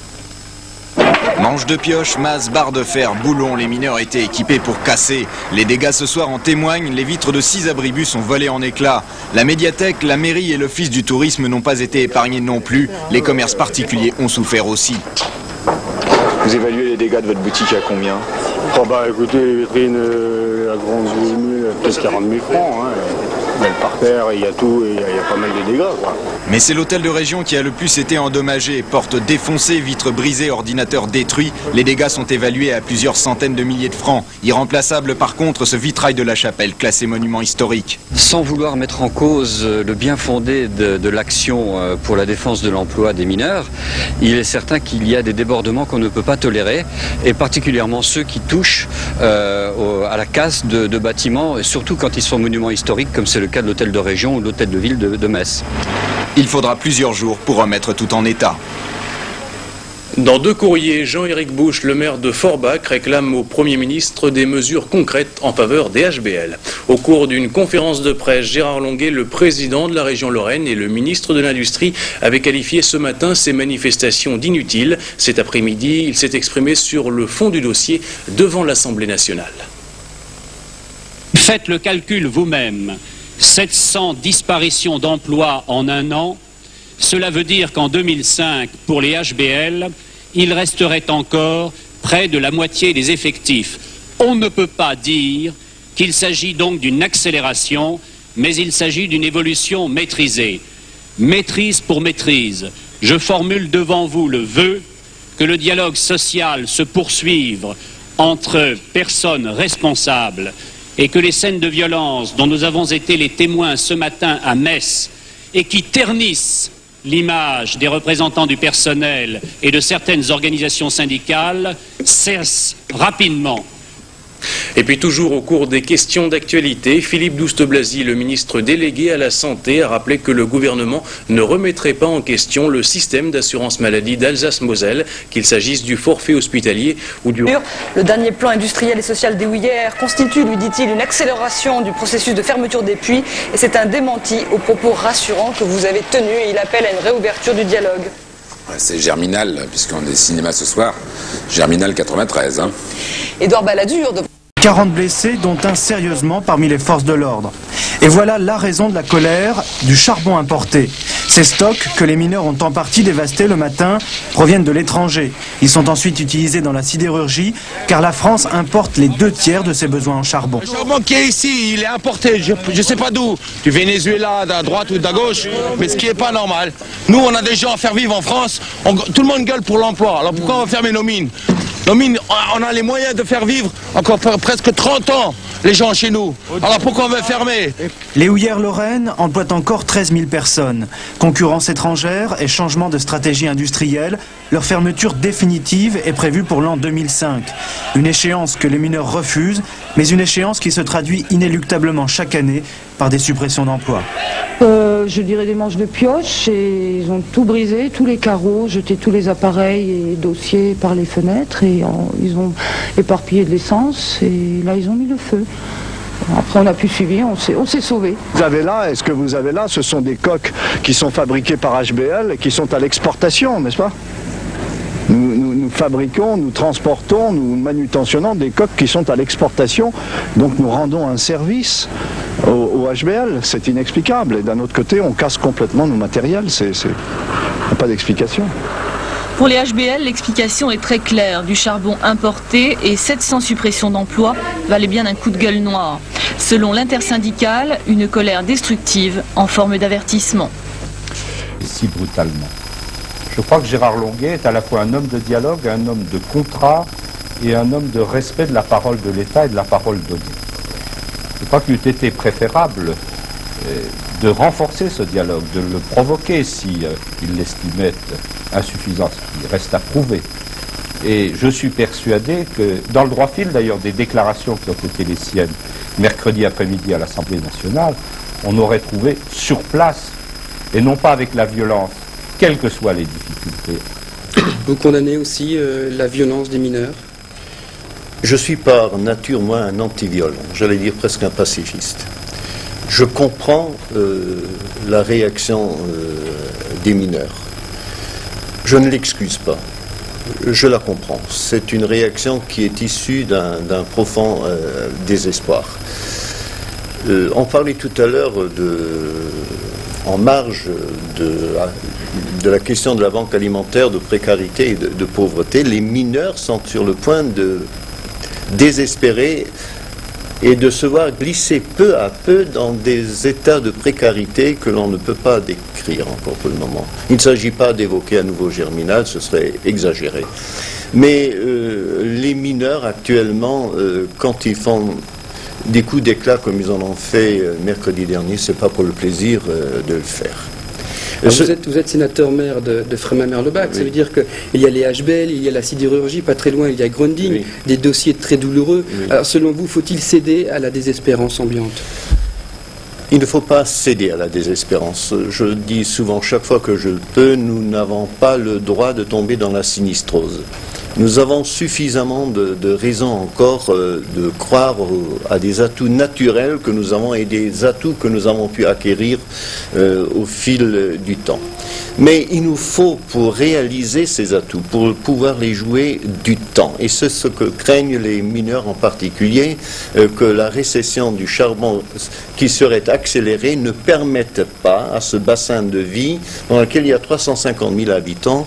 Manches de pioche, masse, barres de fer, boulons, les mineurs étaient équipés pour casser. Les dégâts ce soir en témoignent, les vitres de 6 abribus sont volées en éclats. La médiathèque, la mairie et l'office du tourisme n'ont pas été épargnés non plus. Les commerces particuliers ont souffert aussi. Vous évaluez les dégâts de votre boutique à combien? Oh bah écoutez, les vitrines, la grande 12 000, peut-être 40 000 francs. Hein. Mais le parterre, il y a tout, et il y a pas mal de dégâts, quoi. Mais c'est l'hôtel de région qui a le plus été endommagé. Portes défoncées, vitres brisées, ordinateurs détruits. Les dégâts sont évalués à plusieurs centaines de milliers de francs. Irremplaçable par contre ce vitrail de la chapelle, classé monument historique. Sans vouloir mettre en cause le bien fondé de l'action pour la défense de l'emploi des mineurs, il est certain qu'il y a des débordements qu'on ne peut pas tolérer, et particulièrement ceux qui touchent à la casse de bâtiments, et surtout quand ils sont monuments historiques, comme c'est le cas de l'hôtel de région ou de l'hôtel de ville de Metz. Il faudra plusieurs jours pour remettre tout en état. Dans 2 courriers, Jean-Éric Bouche, le maire de Forbach, réclame au Premier ministre des mesures concrètes en faveur des HBL. Au cours d'une conférence de presse, Gérard Longuet, le président de la région Lorraine et le ministre de l'Industrie, avaient qualifié ce matin ces manifestations d'inutiles. Cet après-midi, il s'est exprimé sur le fond du dossier devant l'Assemblée nationale. Faites le calcul vous-même. 700 disparitions d'emplois en un an, cela veut dire qu'en 2005, pour les HBL, il resterait encore près de la moitié des effectifs. On ne peut pas dire qu'il s'agit donc d'une accélération, mais il s'agit d'une évolution maîtrisée. Maîtrise pour maîtrise. Je formule devant vous le vœu que le dialogue social se poursuive entre personnes responsables et que les scènes de violence dont nous avons été les témoins ce matin à Metz et qui ternissent l'image des représentants du personnel et de certaines organisations syndicales cessent rapidement. Et puis toujours au cours des questions d'actualité, Philippe Douste-Blazy, le ministre délégué à la Santé, a rappelé que le gouvernement ne remettrait pas en question le système d'assurance maladie d'Alsace-Moselle, qu'il s'agisse du forfait hospitalier ou du... Le dernier plan industriel et social des Houillères constitue, lui dit-il, une accélération du processus de fermeture des puits, et c'est un démenti aux propos rassurants que vous avez tenus, et il appelle à une réouverture du dialogue. C'est Germinal, puisqu'on est cinéma ce soir, Germinal 93. Hein. Édouard Balladur... 40 blessés, dont un sérieusement parmi les forces de l'ordre. Et voilà la raison de la colère du charbon importé. Ces stocks, que les mineurs ont en partie dévastés le matin, proviennent de l'étranger. Ils sont ensuite utilisés dans la sidérurgie, car la France importe les 2/3 de ses besoins en charbon. Le charbon qui est ici, il est importé, je ne sais pas d'où, du Venezuela, à droite ou de gauche, mais ce qui n'est pas normal. Nous, on a des gens à faire vivre en France, tout le monde gueule pour l'emploi, alors pourquoi on va fermer nos mines? Nos mines, on a les moyens de faire vivre encore presque 30 ans les gens chez nous. Alors pourquoi on veut fermer? Les houillères lorraines emploient encore 13 000 personnes. Concurrence étrangère et changement de stratégie industrielle, leur fermeture définitive est prévue pour l'an 2005. Une échéance que les mineurs refusent, mais une échéance qui se traduit inéluctablement chaque année par des suppressions d'emplois. Je dirais des manches de pioche, et ils ont tout brisé, tous les carreaux, jeté tous les appareils et dossiers par les fenêtres, et ils ont éparpillé de l'essence, et là ils ont mis le feu. Après on a pu suivre, on s'est sauvé. Ce que vous avez là, ce sont des coques qui sont fabriquées par HBL et qui sont à l'exportation, n'est-ce pas? Nous fabriquons, nous transportons, nous manutentionnons des coques qui sont à l'exportation, donc nous rendons un service au HBL, c'est inexplicable. Et d'un autre côté, on casse complètement nos matériels, il n'y a pas d'explication. Pour les HBL, l'explication est très claire. Du charbon importé et 700 suppressions d'emplois valaient bien un coup de gueule noir. Selon l'intersyndicale, une colère destructive en forme d'avertissement. Si brutalement. Je crois que Gérard Longuet est à la fois un homme de dialogue, un homme de contrat et un homme de respect de la parole de l'État et de la parole donnée. Je crois qu'il eût été préférable de renforcer ce dialogue, de le provoquer si il l'estimait insuffisant, ce qui reste à prouver. Et je suis persuadé que, dans le droit fil d'ailleurs des déclarations qui ont été les siennes mercredi après-midi à l'Assemblée nationale, on aurait trouvé sur place, et non pas avec la violence, quelles que soient les difficultés. Vous condamnez aussi la violence des mineurs? Je suis par nature, moi, un anti-violent, j'allais dire presque un pacifiste. Je comprends la réaction des mineurs. Je ne l'excuse pas. Je la comprends. C'est une réaction qui est issue d'un profond désespoir. On parlait tout à l'heure en marge de la question de la banque alimentaire, de précarité et de pauvreté. Les mineurs sont sur le point de désespérer et de se voir glisser peu à peu dans des états de précarité que l'on ne peut pas décrire encore pour le moment. Il ne s'agit pas d'évoquer à nouveau Germinal, ce serait exagéré. Mais les mineurs actuellement, quand ils font des coups d'éclat comme ils en ont fait mercredi dernier, c'est pas pour le plaisir de le faire. Vous êtes sénateur-maire de Frémin-Merlebach, oui. Ça veut dire qu'il y a les HBL, il y a la sidérurgie, pas très loin il y a Grunding, oui. Des dossiers très douloureux. Oui. Alors selon vous, faut-il céder à la désespérance ambiante? Il ne faut pas céder à la désespérance. Je dis souvent, chaque fois que je le peux, nous n'avons pas le droit de tomber dans la sinistrose. Nous avons suffisamment de raisons encore de croire à des atouts naturels que nous avons et des atouts que nous avons pu acquérir au fil du temps. Mais il nous faut, pour réaliser ces atouts, pour pouvoir les jouer, du temps. Et c'est ce que craignent les mineurs en particulier, que la récession du charbon qui serait accélérée ne permette pas à ce bassin de vie, dans lequel il y a 350 000 habitants,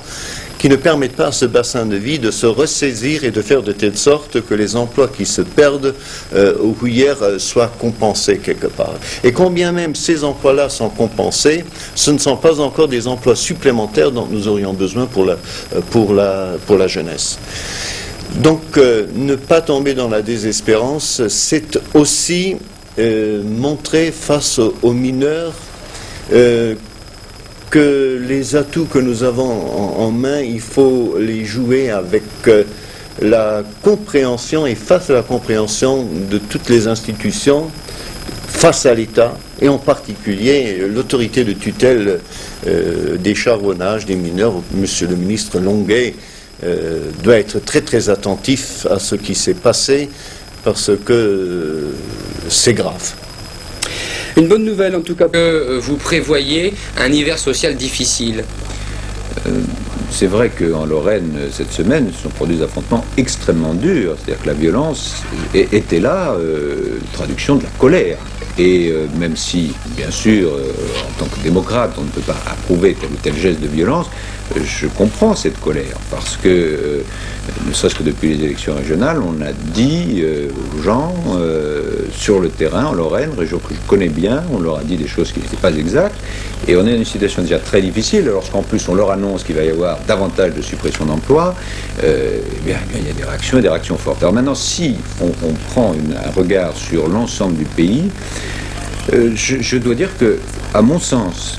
qui ne permettent pas à ce bassin de vie de se ressaisir et de faire de telle sorte que les emplois qui se perdent au Houillères soient compensés quelque part. Et combien même ces emplois-là sont compensés, ce ne sont pas encore des emplois supplémentaires dont nous aurions besoin pour la jeunesse. Donc ne pas tomber dans la désespérance, c'est aussi montrer face aux mineurs que les atouts que nous avons en main, il faut les jouer avec la compréhension et face à la compréhension de toutes les institutions, face à l'État et en particulier l'autorité de tutelle des charbonnages, des mineurs. Monsieur le ministre Longuet doit être très très attentif à ce qui s'est passé parce que c'est grave. Une bonne nouvelle en tout cas. Que vous prévoyez un hiver social difficile. C'est vrai qu'en Lorraine, cette semaine, se sont produits des affrontements extrêmement durs. C'est-à-dire que la violence était là, traduction de la colère. Et même si, bien sûr, en tant que démocrate, on ne peut pas approuver tel ou tel geste de violence, je comprends cette colère, parce que, ne serait-ce que depuis les élections régionales, on a dit aux gens, sur le terrain, en Lorraine, région que je connais bien, on leur a dit des choses qui n'étaient pas exactes, et on est dans une situation déjà très difficile, lorsqu'en plus on leur annonce qu'il va y avoir davantage de suppression d'emplois, eh bien, il y a des réactions fortes. Alors maintenant, si on prend un regard sur l'ensemble du pays, je dois dire que, à mon sens,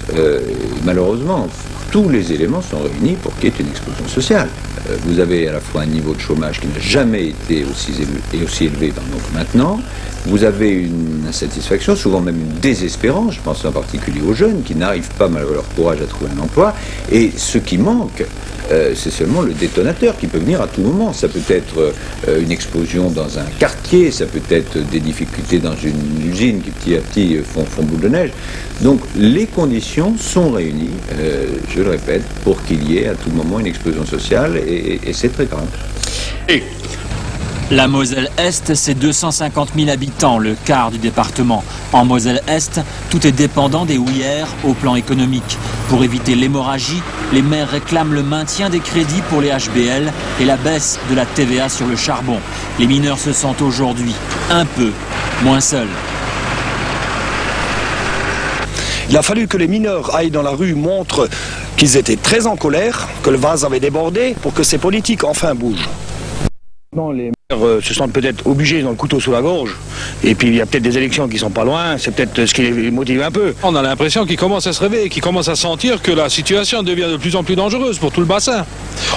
malheureusement, tous les éléments sont réunis pour qu'il y ait une explosion sociale. Vous avez à la fois un niveau de chômage qui n'a jamais été aussi élevé maintenant. Vous avez une insatisfaction, souvent même une désespérance, je pense en particulier aux jeunes qui n'arrivent pas, malgré leur courage, à trouver un emploi. Et ce qui manque, c'est seulement le détonateur qui peut venir à tout moment. Ça peut être une explosion dans un quartier, ça peut être des difficultés dans une usine qui petit à petit font boule de neige. Donc les conditions sont réunies, je le répète, pour qu'il y ait à tout moment une explosion sociale et c'est très grave. La Moselle-Est, c'est 250 000 habitants, le quart du département. En Moselle-Est, tout est dépendant des houillères au plan économique. Pour éviter l'hémorragie, les maires réclament le maintien des crédits pour les HBL et la baisse de la TVA sur le charbon. Les mineurs se sentent aujourd'hui un peu moins seuls. Il a fallu que les mineurs aillent dans la rue, montrent qu'ils étaient très en colère, que le vase avait débordé, pour que ces politiques enfin bougent. Non, les maires se sentent peut-être obligés, ils ont le couteau sous la gorge, et puis il y a peut-être des élections qui sont pas loin, c'est peut-être ce qui les motive un peu. On a l'impression qu'ils commencent à se réveiller, qu'ils commencent à sentir que la situation devient de plus en plus dangereuse pour tout le bassin.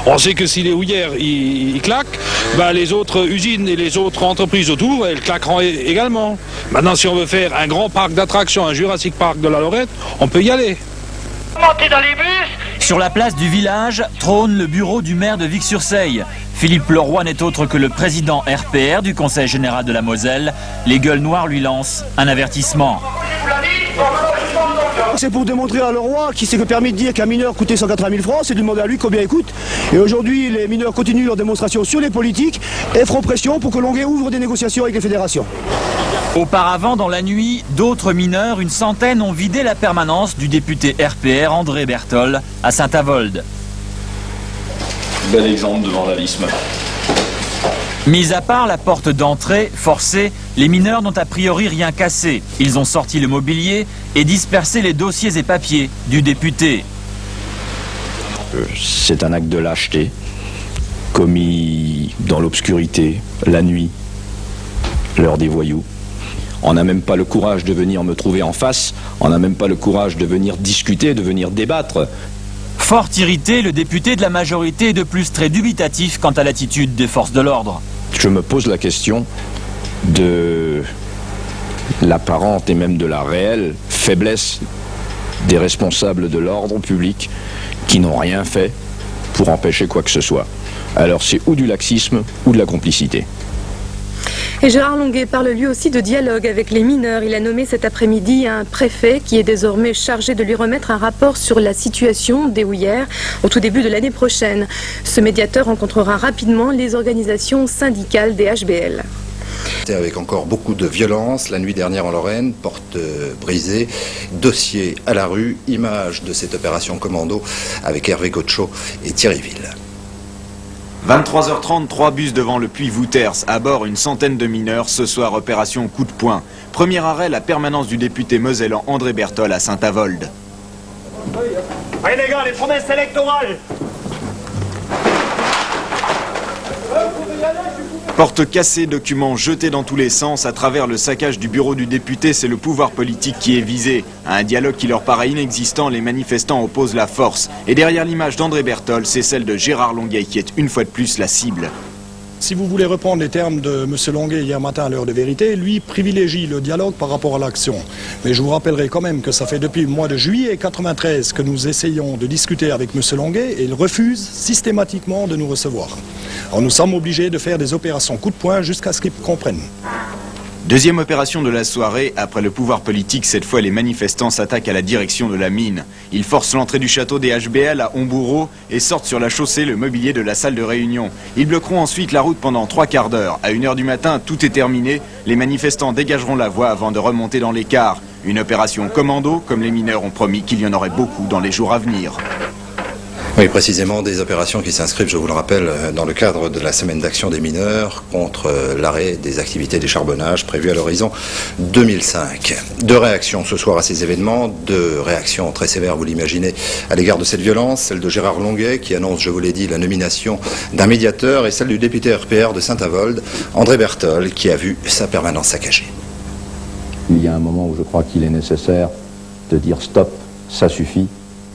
On sait que si les houillères ils claquent, bah, les autres usines et les autres entreprises autour, elles claqueront également. Maintenant, si on veut faire un grand parc d'attractions, un Jurassic Park de la Lorette, on peut y aller. Montez dans les bus. Sur la place du village trône le bureau du maire de Vic-sur-Seille. Philippe Leroy n'est autre que le président RPR du Conseil général de la Moselle. Les gueules noires lui lancent un avertissement. C'est pour démontrer à Leroy qui s'est permis de dire qu'un mineur coûtait 180 000 francs, c'est de demander à lui combien il coûte. Et aujourd'hui, les mineurs continuent leur démonstration sur les politiques et feront pression pour que Longuet ouvre des négociations avec les fédérations. Auparavant, dans la nuit, d'autres mineurs, une centaine, ont vidé la permanence du député RPR André Bertol à Saint-Avold. Bel exemple de vandalisme. Mis à part la porte d'entrée forcée, les mineurs n'ont a priori rien cassé. Ils ont sorti le mobilier et dispersé les dossiers et papiers du député. C'est un acte de lâcheté, commis dans l'obscurité, la nuit, l'heure des voyous. On n'a même pas le courage de venir me trouver en face, on n'a même pas le courage de venir discuter, de venir débattre. Fort irrité, le député de la majorité est de plus très dubitatif quant à l'attitude des forces de l'ordre. Je me pose la question de l'apparente et même de la réelle faiblesse des responsables de l'ordre public qui n'ont rien fait pour empêcher quoi que ce soit. Alors c'est ou du laxisme ou de la complicité. Et Gérard Longuet parle lui aussi de dialogue avec les mineurs. Il a nommé cet après-midi un préfet qui est désormais chargé de lui remettre un rapport sur la situation des houillères au tout début de l'année prochaine. Ce médiateur rencontrera rapidement les organisations syndicales des HBL. Avec encore beaucoup de violence, la nuit dernière en Lorraine, porte brisée, dossier à la rue, image de cette opération commando avec Hervé Gaucho et Thierry Ville. 23h30, 3 bus devant le puits Wouters, à bord une centaine de mineurs, ce soir opération coup de poing. Premier arrêt, la permanence du député mosellan André Bertol à Saint-Avold. Allez les gars, les promesses électorales. Porte cassée, documents jetés dans tous les sens. À travers le saccage du bureau du député, c'est le pouvoir politique qui est visé. À un dialogue qui leur paraît inexistant, les manifestants opposent la force. Et derrière l'image d'André Bertol, c'est celle de Gérard Longuet qui est une fois de plus la cible. Si vous voulez reprendre les termes de M. Longuet hier matin à l'heure de vérité, lui privilégie le dialogue par rapport à l'action. Mais je vous rappellerai quand même que ça fait depuis le mois de juillet 1993 que nous essayons de discuter avec M. Longuet et il refuse systématiquement de nous recevoir. Alors nous sommes obligés de faire des opérations coup de poing jusqu'à ce qu'ils comprennent. Deuxième opération de la soirée, après le pouvoir politique, cette fois les manifestants s'attaquent à la direction de la mine. Ils forcent l'entrée du château des HBL à Hombourreau et sortent sur la chaussée le mobilier de la salle de réunion. Ils bloqueront ensuite la route pendant 3 quarts d'heure. À 1h du matin, tout est terminé. Les manifestants dégageront la voie avant de remonter dans les cars. Une opération commando, comme les mineurs ont promis qu'il y en aurait beaucoup dans les jours à venir. Oui, précisément des opérations qui s'inscrivent, je vous le rappelle, dans le cadre de la semaine d'action des mineurs contre l'arrêt des activités des charbonnages prévues à l'horizon 2005. 2 réactions ce soir à ces événements, 2 réactions très sévères, vous l'imaginez, à l'égard de cette violence, celle de Gérard Longuet qui annonce, je vous l'ai dit, la nomination d'un médiateur et celle du député RPR de Saint-Avold, André Bertol, qui a vu sa permanence saccagée. Il y a un moment où je crois qu'il est nécessaire de dire stop, ça suffit.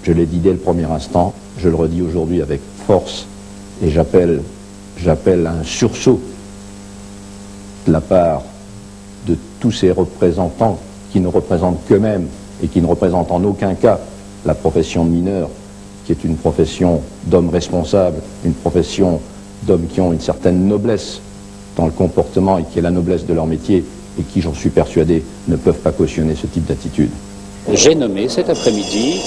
Je l'ai dit dès le premier instant, je le redis aujourd'hui avec force et j'appelle à un sursaut de la part de tous ces représentants qui ne représentent qu'eux-mêmes et qui ne représentent en aucun cas la profession de mineur, qui est une profession d'hommes responsables, une profession d'hommes qui ont une certaine noblesse dans le comportement et qui est la noblesse de leur métier et qui, j'en suis persuadé, ne peuvent pas cautionner ce type d'attitude. J'ai nommé cet après-midi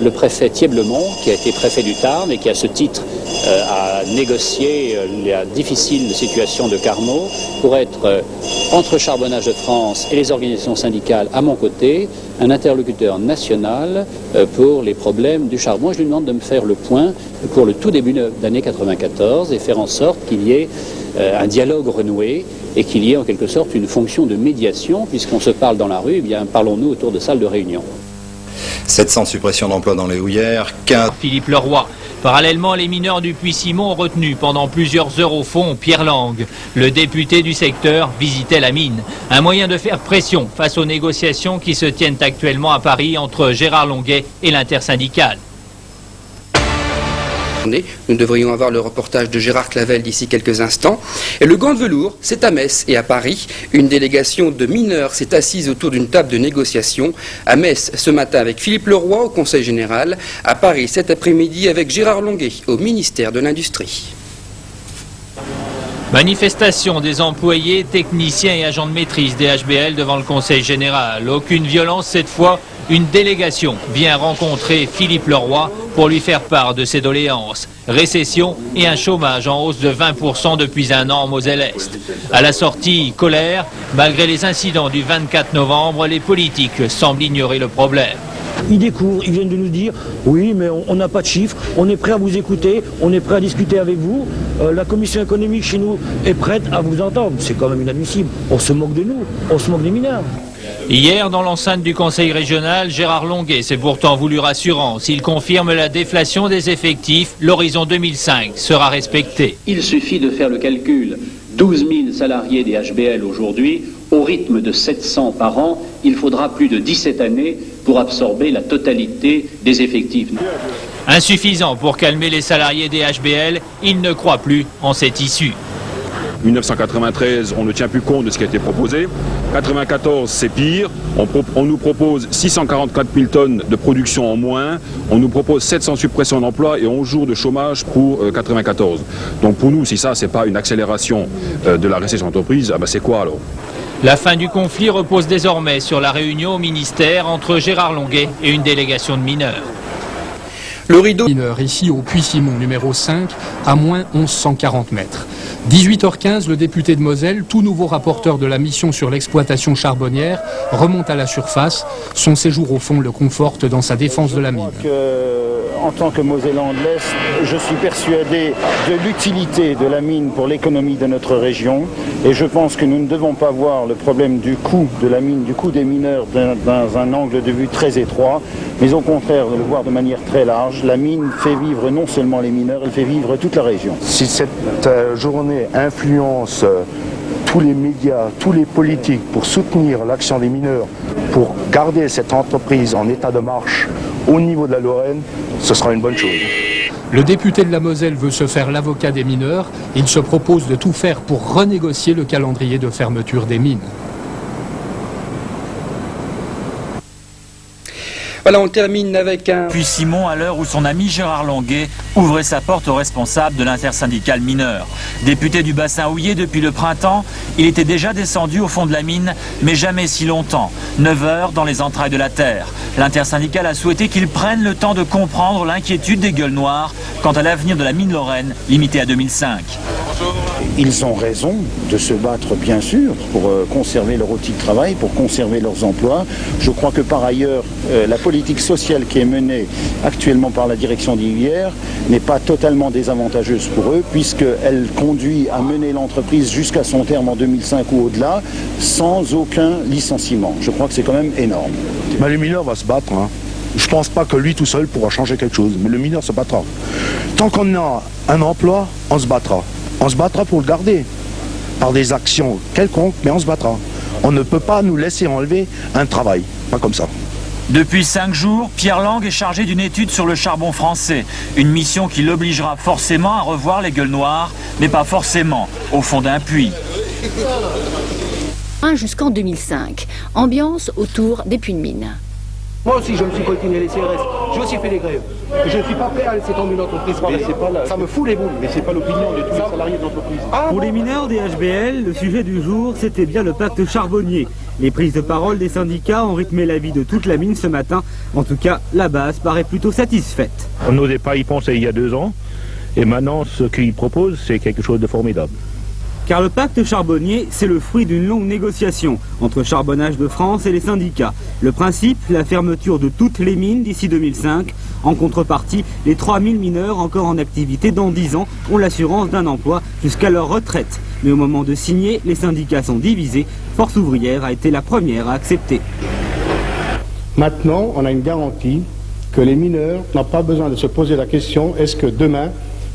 le préfet Thieblemont, qui a été préfet du Tarn et qui à ce titre à négocier la difficile situation de Carmaux pour être, entre Charbonnage de France et les organisations syndicales à mon côté, un interlocuteur national pour les problèmes du charbon. Je lui demande de me faire le point pour le tout début d'année 94 et faire en sorte qu'il y ait un dialogue renoué et qu'il y ait en quelque sorte une fonction de médiation, puisqu'on se parle dans la rue, eh bien parlons-nous autour de salles de réunion. 700 suppressions d'emplois dans les houillères, 15... Philippe Leroy. Parallèlement, les mineurs du Puy-Simon ont retenu pendant plusieurs heures au fond Pierre Lang. Le député du secteur visitait la mine. Un moyen de faire pression face aux négociations qui se tiennent actuellement à Paris entre Gérard Longuet et l'intersyndicale. Nous devrions avoir le reportage de Gérard Clavel d'ici quelques instants. Et le gant de velours, c'est à Metz et à Paris. Une délégation de mineurs s'est assise autour d'une table de négociation. À Metz ce matin avec Philippe Leroy au Conseil général. À Paris cet après-midi avec Gérard Longuet au ministère de l'Industrie. Manifestation des employés, techniciens et agents de maîtrise des HBL devant le Conseil général. Aucune violence cette fois. Une délégation vient rencontrer Philippe Leroy pour lui faire part de ses doléances. Récession et un chômage en hausse de 20% depuis un an en Moselle-Est. À la sortie, colère. Malgré les incidents du 24 novembre, les politiques semblent ignorer le problème. Ils découvrent, ils viennent de nous dire oui mais on n'a pas de chiffres, on est prêt à vous écouter, on est prêt à discuter avec vous, la commission économique chez nous est prête à vous entendre. C'est quand même inadmissible, on se moque de nous, on se moque des mineurs. Hier, dans l'enceinte du Conseil régional, Gérard Longuet s'est pourtant voulu rassurant. S'il confirme la déflation des effectifs, l'horizon 2005 sera respecté. Il suffit de faire le calcul. 12 000 salariés des HBL aujourd'hui, au rythme de 700 par an, il faudra plus de 17 années pour absorber la totalité des effectifs. Insuffisant pour calmer les salariés des HBL, il ne croit plus en cette issue. 1993, on ne tient plus compte de ce qui a été proposé. 94, c'est pire. On nous propose 644 000 tonnes de production en moins. On nous propose 700 suppressions d'emplois et 11 jours de chômage pour 94. Donc pour nous, si ça, c'est pas une accélération de la récession d'entreprise, ah ben c'est quoi alors? La fin du conflit repose désormais sur la réunion au ministère entre Gérard Longuet et une délégation de mineurs. Le rideau mineur ici au Puy-Simon numéro 5 à moins 1140 mètres. 18h15, le député de Moselle, tout nouveau rapporteur de la mission sur l'exploitation charbonnière, remonte à la surface. Son séjour au fond le conforte dans sa défense de la mine. En tant que Mosellan de l'Est, je suis persuadé de l'utilité de la mine pour l'économie de notre région et je pense que nous ne devons pas voir le problème du coût de la mine, du coût des mineurs dans un angle de vue très étroit, mais au contraire de le voir de manière très large. La mine fait vivre non seulement les mineurs, elle fait vivre toute la région. Si cette journée influence tous les médias, tous les politiques pour soutenir l'action des mineurs, pour garder cette entreprise en état de marche au niveau de la Lorraine, ce sera une bonne chose. Le député de la Moselle veut se faire l'avocat des mineurs. Il se propose de tout faire pour renégocier le calendrier de fermeture des mines. Voilà, on termine avec un... Puis Simon, à l'heure où son ami Gérard Longuet ouvrait sa porte aux responsables de l'intersyndicale mineur. Député du bassin houillé depuis le printemps, il était déjà descendu au fond de la mine, mais jamais si longtemps. 9 heures dans les entrailles de la terre. L'intersyndicale a souhaité qu'il prenne le temps de comprendre l'inquiétude des gueules noires quant à l'avenir de la mine lorraine, limitée à 2005. Ils ont raison de se battre, bien sûr, pour conserver leur outil de travail, pour conserver leurs emplois. Je crois que par ailleurs, la politique sociale qui est menée actuellement par la direction d'Huillères n'est pas totalement désavantageuse pour eux, puisqu'elle conduit à mener l'entreprise jusqu'à son terme en 2005 ou au-delà, sans aucun licenciement. Je crois que c'est quand même énorme. Mais le mineur va se battre. Je ne pense pas que lui tout seul pourra changer quelque chose, mais le mineur se battra. Tant qu'on a un emploi, on se battra. On se battra pour le garder, par des actions quelconques, mais on se battra. On ne peut pas nous laisser enlever un travail, pas comme ça. Depuis 5 jours, Pierre Lang est chargé d'une étude sur le charbon français. Une mission qui l'obligera forcément à revoir les gueules noires, mais pas forcément au fond d'un puits. Jusqu'en 2005, ambiance autour des puits de mine. Moi aussi, je me suis coltiné les CRS, j'ai aussi fait des grèves. Je ne suis pas prêt à laisser tomber une entreprise pareille. Ça me fout les boules. Mais c'est pas l'opinion de tous les salariés de l'entreprise. Pour les mineurs des HBL, le sujet du jour, c'était bien le pacte charbonnier. Les prises de parole des syndicats ont rythmé la vie de toute la mine ce matin. En tout cas, la base paraît plutôt satisfaite. On n'osait pas y penser il y a 2 ans. Et maintenant, ce qu'ils proposent, c'est quelque chose de formidable. Car le pacte charbonnier, c'est le fruit d'une longue négociation entre Charbonnage de France et les syndicats. Le principe, la fermeture de toutes les mines d'ici 2005. En contrepartie, les 3000 mineurs encore en activité dans 10 ans ont l'assurance d'un emploi jusqu'à leur retraite. Mais au moment de signer, les syndicats sont divisés. Force ouvrière a été la première à accepter. Maintenant, on a une garantie que les mineurs n'ont pas besoin de se poser la question, est-ce que demain,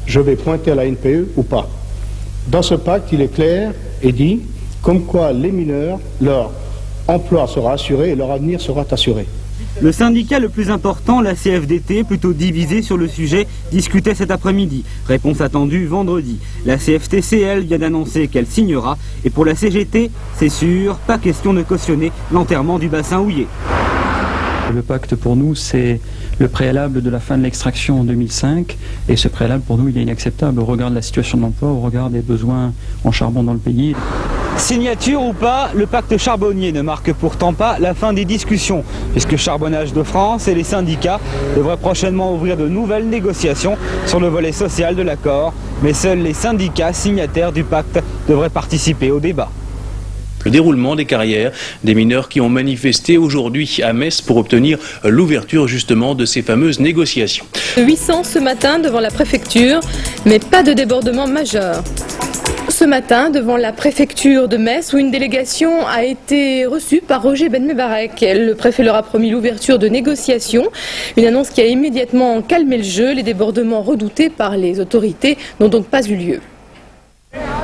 je vais pointer à la NPE ou pas? Dans ce pacte, il est clair et dit comme quoi les mineurs, leur emploi sera assuré et leur avenir sera assuré. Le syndicat le plus important, la CFDT, plutôt divisé sur le sujet, discutait cet après-midi. Réponse attendue vendredi. La CFTC, elle, vient d'annoncer qu'elle signera. Et pour la CGT, c'est sûr, pas question de cautionner l'enterrement du bassin houillé. Le pacte pour nous, c'est le préalable de la fin de l'extraction en 2005. Et ce préalable, pour nous, il est inacceptable au regard de la situation de l'emploi, au regard des besoins en charbon dans le pays. Signature ou pas, le pacte charbonnier ne marque pourtant pas la fin des discussions, puisque Charbonnage de France et les syndicats devraient prochainement ouvrir de nouvelles négociations sur le volet social de l'accord. Mais seuls les syndicats signataires du pacte devraient participer au débat. Le déroulement des carrières des mineurs qui ont manifesté aujourd'hui à Metz pour obtenir l'ouverture justement de ces fameuses négociations. 800 ce matin devant la préfecture, mais pas de débordement majeur. Ce matin, devant la préfecture de Metz, où une délégation a été reçue par Roger Ben-Mebarek. Le préfet leur a promis l'ouverture de négociations, une annonce qui a immédiatement calmé le jeu. Les débordements redoutés par les autorités n'ont donc pas eu lieu.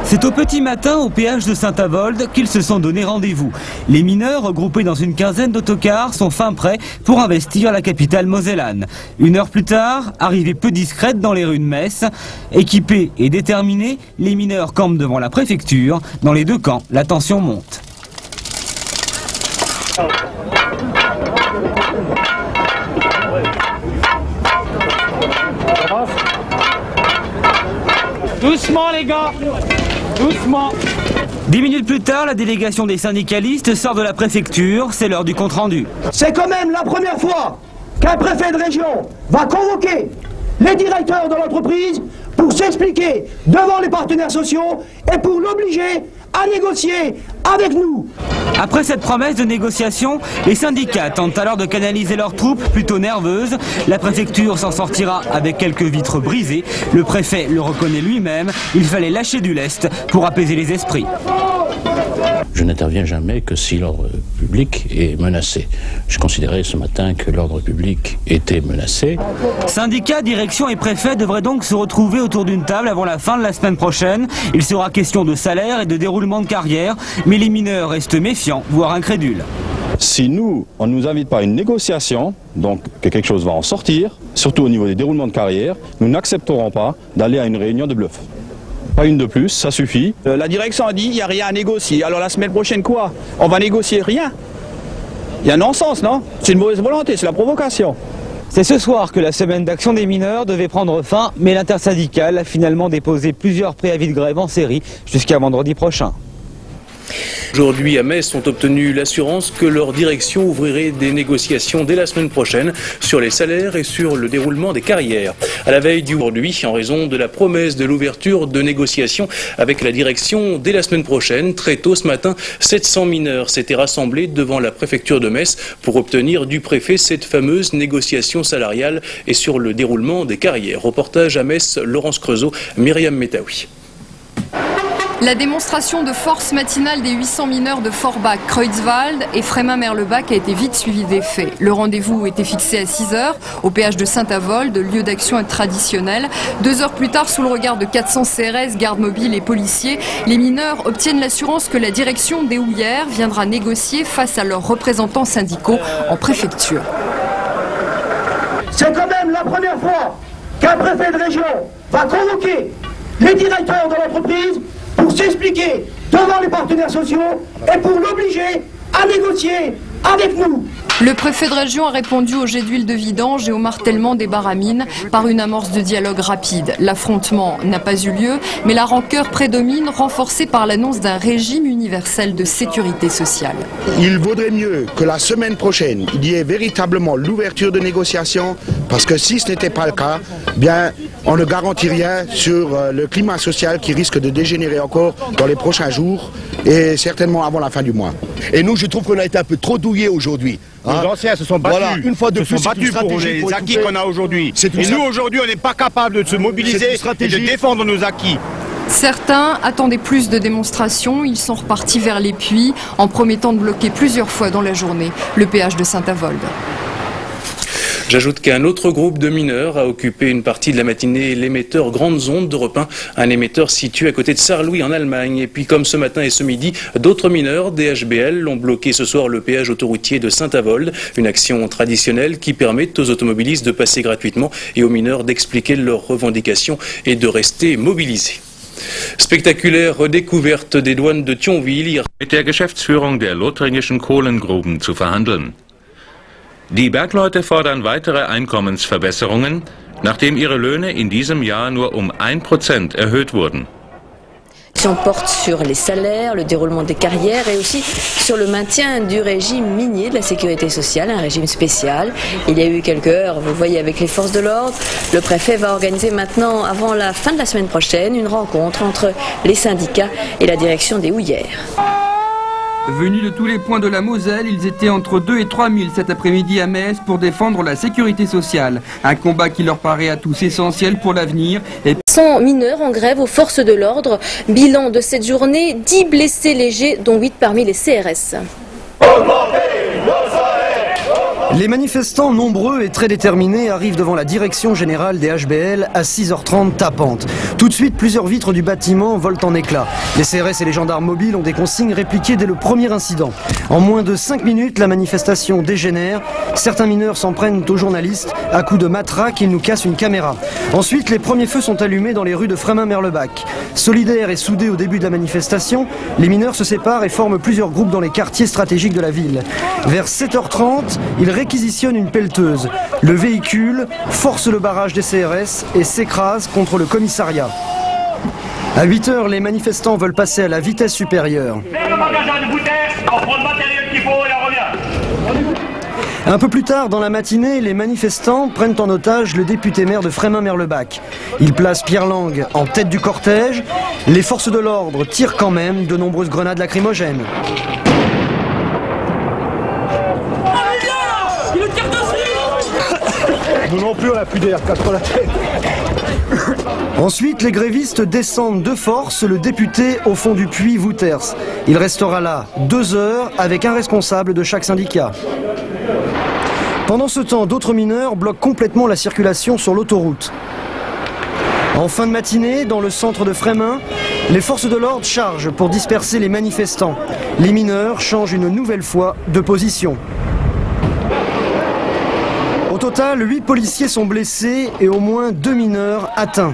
C'est au petit matin au péage de Saint-Avold qu'ils se sont donné rendez-vous. Les mineurs, regroupés dans une quinzaine d'autocars, sont fin prêts pour investir la capitale mosellane. Une heure plus tard, arrivée peu discrète dans les rues de Metz, équipés et déterminés, les mineurs campent devant la préfecture. Dans les deux camps, la tension monte. Doucement les gars, doucement. 10 minutes plus tard, la délégation des syndicalistes sort de la préfecture, c'est l'heure du compte-rendu. C'est quand même la première fois qu'un préfet de région va convoquer les directeurs de l'entreprise pour s'expliquer devant les partenaires sociaux et pour l'obliger à négocier avec nous. Après cette promesse de négociation, les syndicats tentent alors de canaliser leurs troupes plutôt nerveuses. La préfecture s'en sortira avec quelques vitres brisées. Le préfet le reconnaît lui-même, il fallait lâcher du lest pour apaiser les esprits. Je n'interviens jamais que si l'ordre public est menacé. Je considérais ce matin que l'ordre public était menacé. Syndicats, direction et préfet devraient donc se retrouver autour d'une table avant la fin de la semaine prochaine. Il sera question de salaire et de déroulement de carrière, mais les mineurs restent méfiants, voire incrédules. Si nous, on ne nous invite pas à une négociation, donc que quelque chose va en sortir, surtout au niveau des déroulements de carrière, nous n'accepterons pas d'aller à une réunion de bluff. Pas une de plus, ça suffit. La direction a dit il n'y a rien à négocier. Alors la semaine prochaine quoi? On va négocier rien? Il y a un non-sens, non? C'est une mauvaise volonté, c'est la provocation. C'est ce soir que la semaine d'action des mineurs devait prendre fin, mais l'intersyndicale a finalement déposé plusieurs préavis de grève en série jusqu'à vendredi prochain. Aujourd'hui à Metz ont obtenu l'assurance que leur direction ouvrirait des négociations dès la semaine prochaine sur les salaires et sur le déroulement des carrières. À la veille d'aujourd'hui, en raison de la promesse de l'ouverture de négociations avec la direction dès la semaine prochaine, très tôt ce matin, 700 mineurs s'étaient rassemblés devant la préfecture de Metz pour obtenir du préfet cette fameuse négociation salariale et sur le déroulement des carrières. Reportage à Metz, Laurence Creusot, Myriam Metaoui. La démonstration de force matinale des 800 mineurs de Forbach-Kreuzwald et Frémin-Merlebach a été vite suivie des faits. Le rendez-vous était fixé à 6 h au péage de Saint-Avold, lieu d'action traditionnel. 2 heures plus tard, sous le regard de 400 CRS, gardes mobiles et policiers, les mineurs obtiennent l'assurance que la direction des houillères viendra négocier face à leurs représentants syndicaux en préfecture. C'est quand même la première fois qu'un préfet de région va convoquer les directeurs de l'entreprise pour s'expliquer devant les partenaires sociaux et pour l'obliger à négocier avec nous. Le préfet de région a répondu au jet d'huile de vidange et au martèlement des baramines par une amorce de dialogue rapide. L'affrontement n'a pas eu lieu, mais la rancœur prédomine, renforcée par l'annonce d'un régime universel de sécurité sociale. Il vaudrait mieux que la semaine prochaine, il y ait véritablement l'ouverture de négociations, parce que si ce n'était pas le cas, bien, on ne garantit rien sur le climat social qui risque de dégénérer encore dans les prochains jours et certainement avant la fin du mois. Et nous, je trouve qu'on a été un peu trop douillés aujourd'hui. Hein. Les anciens se sont battus. Voilà, une fois de plus, battus pour les acquis qu'on a aujourd'hui. Et nous, aujourd'hui, on n'est pas capable de se mobiliser et de défendre nos acquis. Certains attendaient plus de démonstrations. Ils sont repartis vers les puits en promettant de bloquer plusieurs fois dans la journée le péage de Saint-Avold. J'ajoute qu'un autre groupe de mineurs a occupé une partie de la matinée l'émetteur Grandes Ondes d'Europe 1, un émetteur situé à côté de Sarrelouis en Allemagne. Et puis comme ce matin et ce midi, d'autres mineurs des HBL ont bloqué ce soir le péage autoroutier de Saint-Avold, une action traditionnelle qui permet aux automobilistes de passer gratuitement et aux mineurs d'expliquer leurs revendications et de rester mobilisés. Spectaculaire redécouverte des douanes de Thionville. Mit der Geschäftsführung der lothringischen Kohlengruben zu verhandeln. Die Bergleute fordern weitere Einkommensverbesserungen, nachdem ihre Löhne in diesem Jahr nur um 1% erhöht wurden. On porte sur les salaires, le déroulement des carrières et aussi sur le maintien du régime minier de la sécurité sociale, un régime spécial. Il y a eu quelques heures, vous le voyez, avec les forces de l'ordre. Le préfet va organiser maintenant, avant la fin de la semaine prochaine, une rencontre entre les syndicats et la direction des houillères. Venus de tous les points de la Moselle, ils étaient entre 2 et 3 000 cet après-midi à Metz pour défendre la sécurité sociale. Un combat qui leur paraît à tous essentiel pour l'avenir. 100 mineurs en grève aux forces de l'ordre. Bilan de cette journée, 10 blessés légers, dont 8 parmi les CRS. Les manifestants nombreux et très déterminés arrivent devant la direction générale des HBL à 6h30 tapante. Tout de suite, plusieurs vitres du bâtiment volent en éclats. Les CRS et les gendarmes mobiles ont des consignes répliquées dès le premier incident. En moins de 5 minutes, la manifestation dégénère. Certains mineurs s'en prennent aux journalistes. À coups de matraque, ils nous cassent une caméra. Ensuite, les premiers feux sont allumés dans les rues de Frémin-Merlebach. Solidaires et soudés au début de la manifestation, les mineurs se séparent et forment plusieurs groupes dans les quartiers stratégiques de la ville. Vers 7h30, ils réquisitionne une pelleteuse. Le véhicule force le barrage des CRS et s'écrase contre le commissariat. À 8h, les manifestants veulent passer à la vitesse supérieure. Un peu plus tard dans la matinée, les manifestants prennent en otage le député maire de Frémin-Merlebach. Ils placent Pierre Lang en tête du cortège. Les forces de l'ordre tirent quand même de nombreuses grenades lacrymogènes. Nous non plus, on n'a plus d'air, casse-toi la tête. Ensuite, les grévistes descendent de force le député au fond du puits Wouters. Il restera là 2 heures avec un responsable de chaque syndicat. Pendant ce temps, d'autres mineurs bloquent complètement la circulation sur l'autoroute. En fin de matinée, dans le centre de Frémin, les forces de l'ordre chargent pour disperser les manifestants. Les mineurs changent une nouvelle fois de position. Au total, 8 policiers sont blessés et au moins 2 mineurs atteints.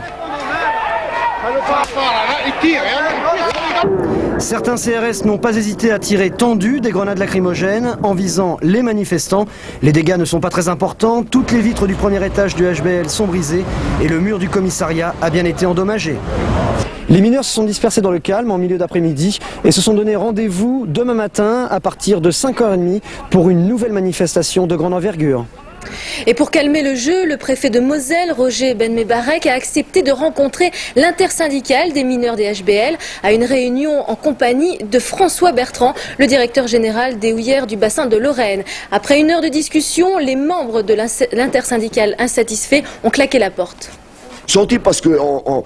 Certains CRS n'ont pas hésité à tirer tendu des grenades lacrymogènes en visant les manifestants. Les dégâts ne sont pas très importants, toutes les vitres du premier étage du HBL sont brisées et le mur du commissariat a bien été endommagé. Les mineurs se sont dispersés dans le calme en milieu d'après-midi et se sont donné rendez-vous demain matin à partir de 5h30 pour une nouvelle manifestation de grande envergure. Et pour calmer le jeu, le préfet de Moselle, Roger Ben-Mebarek, a accepté de rencontrer l'intersyndicale des mineurs des HBL à une réunion en compagnie de François Bertrand, le directeur général des houillères du bassin de Lorraine. Après 1 heure de discussion, les membres de l'intersyndicale insatisfaits ont claqué la porte. Sorti parce qu'on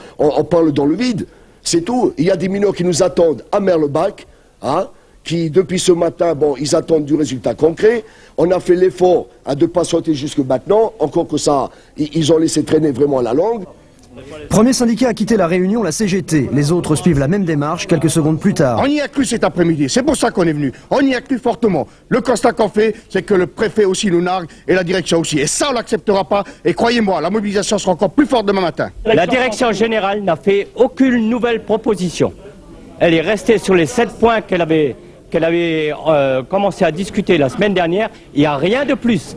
parle dans le vide, c'est tout. Il y a des mineurs qui nous attendent à Merlebach, hein, qui depuis ce matin, bon, ils attendent du résultat concret. On a fait l'effort de ne pas sauter jusque maintenant, encore que ça, ils ont laissé traîner vraiment la langue. Premier syndicat à quitter la réunion, la CGT. Les autres suivent la même démarche quelques secondes plus tard. On y a cru cet après-midi, c'est pour ça qu'on est venu. On y a cru fortement. Le constat qu'on fait, c'est que le préfet aussi nous nargue et la direction aussi. Et ça, on l'acceptera pas. Et croyez-moi, la mobilisation sera encore plus forte demain matin. La direction générale n'a fait aucune nouvelle proposition. Elle est restée sur les 7 points qu'elle avait qu'elle avait commencé à discuter la semaine dernière. Il n'y a rien de plus.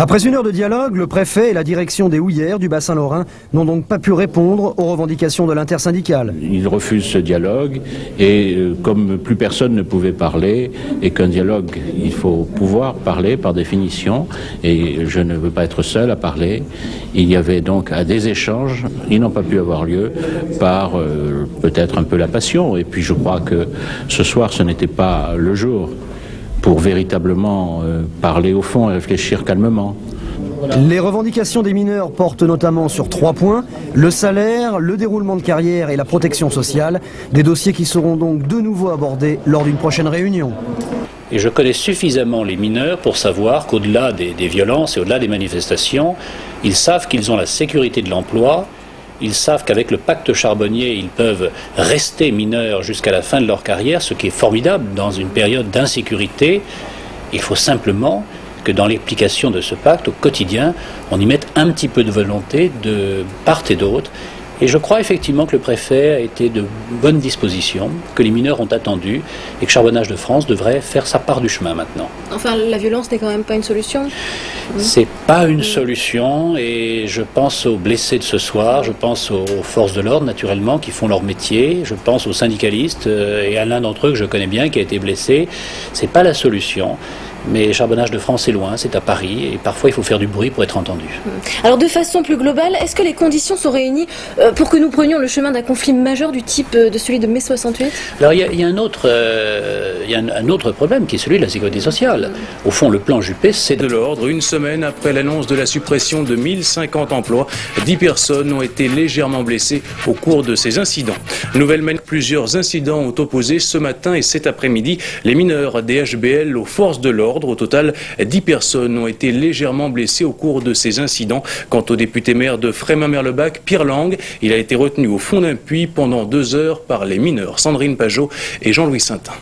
Après une heure de dialogue, le préfet et la direction des houillères du bassin lorrain n'ont donc pas pu répondre aux revendications de l'intersyndicale. Ils refusent ce dialogue et comme plus personne ne pouvait parler et qu'un dialogue, il faut pouvoir parler par définition et je ne veux pas être seul à parler, il y avait donc à des échanges, ils n'ont pas pu avoir lieu par peut-être un peu la passion et puis je crois que ce soir ce n'était pas le jour pour véritablement parler au fond et réfléchir calmement. Les revendications des mineurs portent notamment sur 3 points, le salaire, le déroulement de carrière et la protection sociale, des dossiers qui seront donc de nouveau abordés lors d'une prochaine réunion. Et je connais suffisamment les mineurs pour savoir qu'au-delà des violences et au-delà des manifestations, ils savent qu'ils ont la sécurité de l'emploi. Ils savent qu'avec le pacte charbonnier, ils peuvent rester mineurs jusqu'à la fin de leur carrière, ce qui est formidable dans une période d'insécurité. Il faut simplement que dans l'application de ce pacte, au quotidien, on y mette un petit peu de volonté de part et d'autre. Et je crois effectivement que le préfet a été de bonne disposition, que les mineurs ont attendu et que Charbonnage de France devrait faire sa part du chemin maintenant. Enfin, la violence n'est quand même pas une solution. C'est pas une solution et je pense aux blessés de ce soir, je pense aux forces de l'ordre naturellement qui font leur métier, je pense aux syndicalistes et à l'un d'entre eux que je connais bien qui a été blessé. C'est pas la solution. Mais Charbonnage de France est loin, c'est à Paris, et parfois il faut faire du bruit pour être entendu. Alors de façon plus globale, est-ce que les conditions sont réunies pour que nous prenions le chemin d'un conflit majeur du type de celui de mai 68 ? Alors il y a un autre problème qui est celui de la sécurité sociale. Au fond, le plan Juppé, c'est de l'ordre. Une semaine après l'annonce de la suppression de 1050 emplois, 10 personnes ont été légèrement blessées au cours de ces incidents. Plusieurs incidents ont opposé ce matin et cet après-midi les mineurs des HBL aux forces de l'ordre. Au total, 10 personnes ont été légèrement blessées au cours de ces incidents. Quant au député maire de Frémin-Merlebach, Pierre Lang, il a été retenu au fond d'un puits pendant 2 heures par les mineurs Sandrine Pajot et Jean-Louis Saintin.